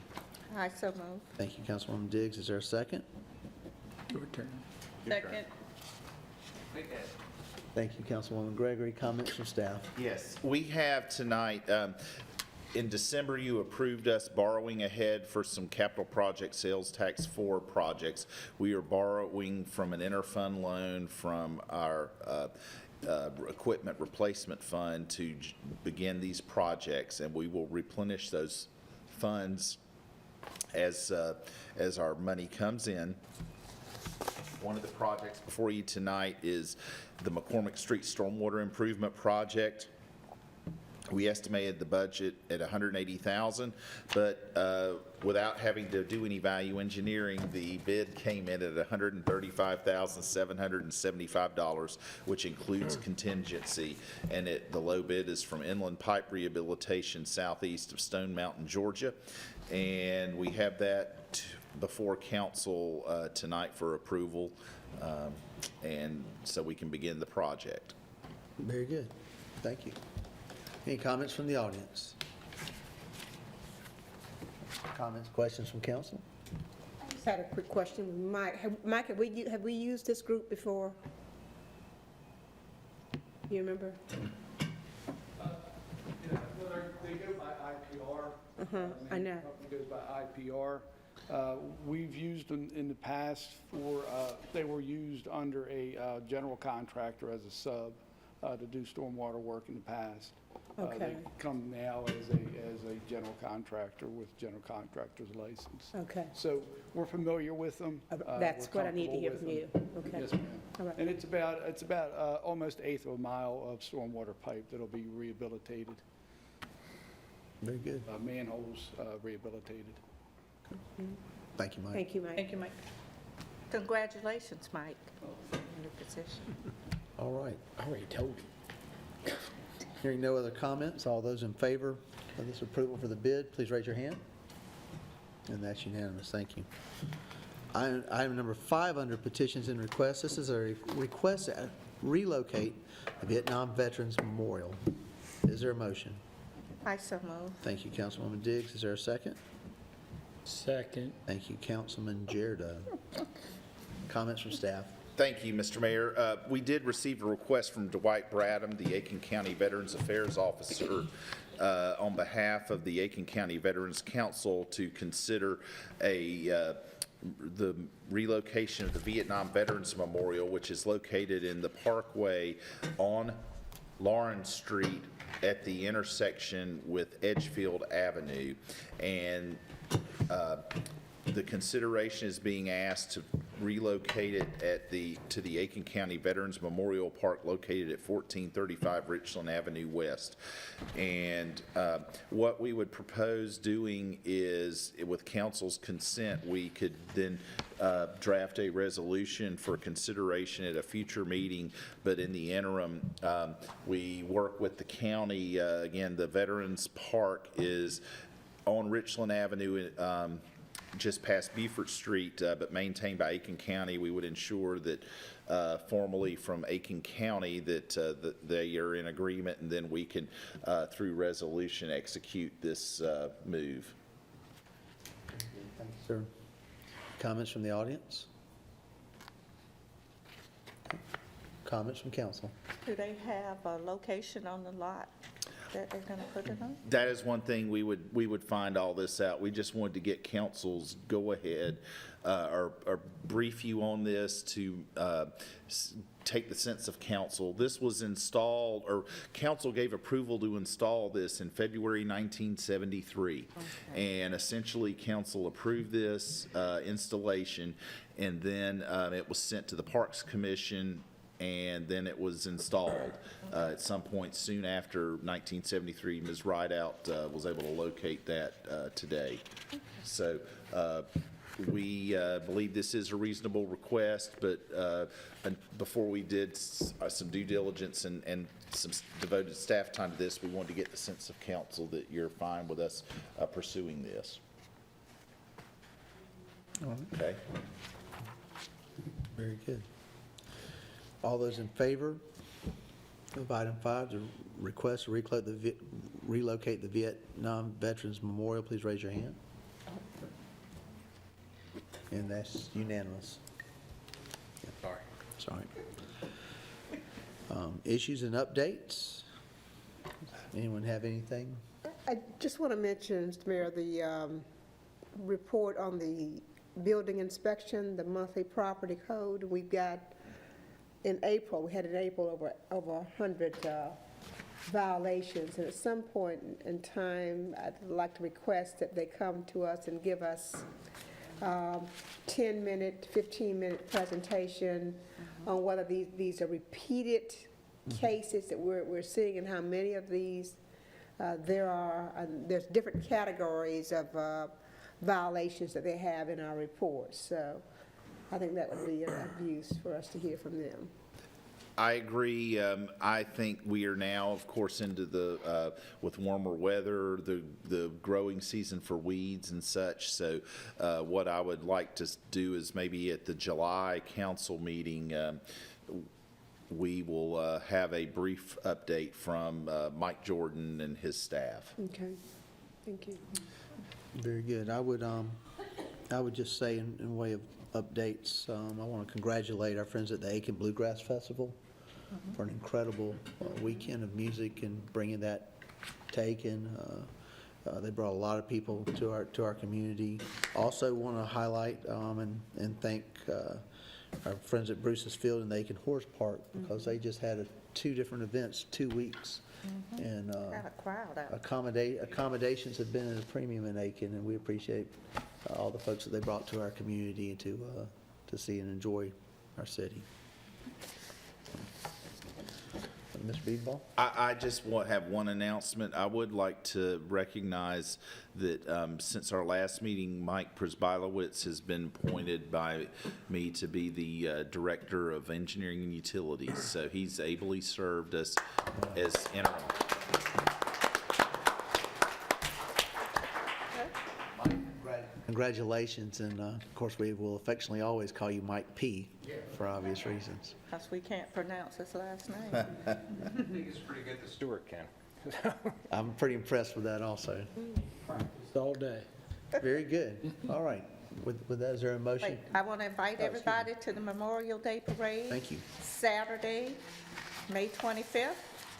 I so move. Thank you, Councilwoman Diggs. Is there a second? Your turn. Second. Thank you, Councilwoman Gregory. Comments from staff? Yes. We have tonight, in December, you approved us borrowing ahead for some capital project sales tax 4 projects. We are borrowing from an interfund loan from our equipment replacement fund to begin these projects, and we will replenish those funds as our money comes in. One of the projects before you tonight is the McCormick Street Stormwater Improvement Project. We estimated the budget at $180,000, but without having to do any value engineering, the bid came in at $135,775, which includes contingency. And the low bid is from Inland Pipe Rehabilitation southeast of Stone Mountain, Georgia. And we have that before council tonight for approval, and so we can begin the project. Very good. Thank you. Any comments from the audience? Comments, questions from council? I just had a quick question. Mike, have we used this group before? You remember? They go by IPR. I know. It goes by IPR. We've used them in the past for, they were used under a general contractor as a sub to do stormwater work in the past. Okay. They come now as a general contractor with general contractor's license. Okay. So we're familiar with them. That's We're what I need to hear from comfortable you. with them. Okay. Yes, ma'am. All right. And it's about almost 1/8 of a mile of stormwater pipe that'll be rehabilitated, Very good. manholes rehabilitated. Thank you, Mike. Thank you, Mike. Thank you, Mike. Congratulations, Mike, on your position. All right. I already told you. Hearing no other comments, all those in favor, On this approval for the bid, please raise your hand. And that's unanimous, thank you. Item number 5 under petitions and requests. This is a request to relocate the Vietnam Veterans Memorial. Is there a motion? I so move. Thank you, Councilwoman Diggs. Is there a second? Second. Thank you, Councilman Jarrett. Comments from staff? Thank you, Mr. Mayor. We did receive a request from Dwight Bradham, the Aiken County Veterans Affairs Officer, on behalf of the Aiken County Veterans Council to consider the relocation of the Vietnam Veterans Memorial, which is located in the Parkway on Lawrence Street at the intersection with Edgefield Avenue. And the consideration is being asked to relocate it to the Aiken County Veterans Memorial Park located at 1435 Richland Avenue West. And what we would propose doing is, with council's consent, we could then draft a resolution for consideration at a future meeting. But in the interim, we work with the county. Again, the Veterans Park is on Richland Avenue, just past Beaufort Street, but maintained by Aiken County. We would ensure that formally from Aiken County that they are in agreement, and then we can, through resolution, execute this move. Thank you, sir. Comments from the audience? Comments from council? Do they have a location on the lot that they're going to put it on? That is one thing we would find all this out. We just wanted to get council's go-ahead or brief you on this to take the sense of council. This was installed, or council gave approval to install this in February 1973. Okay. And essentially, council approved this installation, and then it was sent to the Parks Commission, and then it was installed at some point soon after 1973. Ms. Rideout was able to locate that today. So we believe this is a reasonable request, but before we did some due diligence and some devoted staff time to this, we wanted to get the sense of council that you're fine with us pursuing this. Okay. Very good. All those in favor of item 5, the request to relocate the Vietnam Veterans Memorial, please raise your hand. And that's unanimous. Sorry. Issues and updates? Anyone have anything? I just want to mention, Mr. Mayor, the report on the building inspection, the monthly property code. We've got, in April, we had in April over 100 violations. And at some point in time, I'd like to request that they come to us and give us 10-minute, 15-minute presentation on whether these are repeated cases that we're seeing and how many of these there are. And there's different categories of violations that they have in our reports. So I think that would be of use for us to hear from them. I agree. I think we are now, of course, into the with warmer weather, the growing season for weeds and such. So, what I would like to do is maybe at the July council meeting, we will have a brief update from Mike Jordan and his staff. Okay, thank you. Very good. I would just say in way of updates, I want to congratulate our friends at the Aiken Bluegrass Festival for an incredible weekend of music and bringing that to Aiken. They brought a lot of people to our community. Also want to highlight and thank our friends at Bruce's Field and the Aiken Horse Park, because they just had 2 different events, 2 weeks. And Got a crowd out. accommodations have been at a premium in Aiken, and we appreciate all the folks that they brought to our community to see and enjoy our city. Mr. Beadball? I just have one announcement. I would like to recognize that since our last meeting, Mike Przbilowicz has been appointed by me to be the Director of Engineering and Utilities. So he's ably served us as interim. Congratulations, and of course, we will affectionately always call you Mike P. for obvious reasons. Because we can't pronounce his last name. I think it's pretty good that Stuart can. I'm pretty impressed with that also. It's all day. Very good. All right. With that, is there a motion? Wait, I want to invite everybody to the Memorial Day Parade. Thank you. Saturday, May 25th,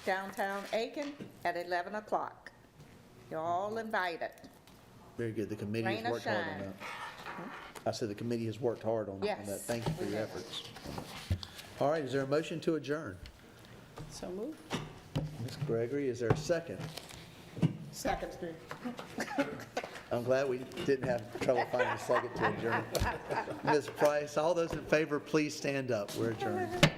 downtown Aiken at 11 o'clock. You're all invited. Very good. The committee Rain has or worked hard on shine. that. I said the committee has worked hard on that. Yes, Thank you for we your have. efforts. All right, is there a motion to adjourn? So moved. Ms. Gregory, is there a second? Second. I'm glad we didn't have trouble finding a second to adjourn. Ms. Price, all those in favor, please stand up. We're adjourned.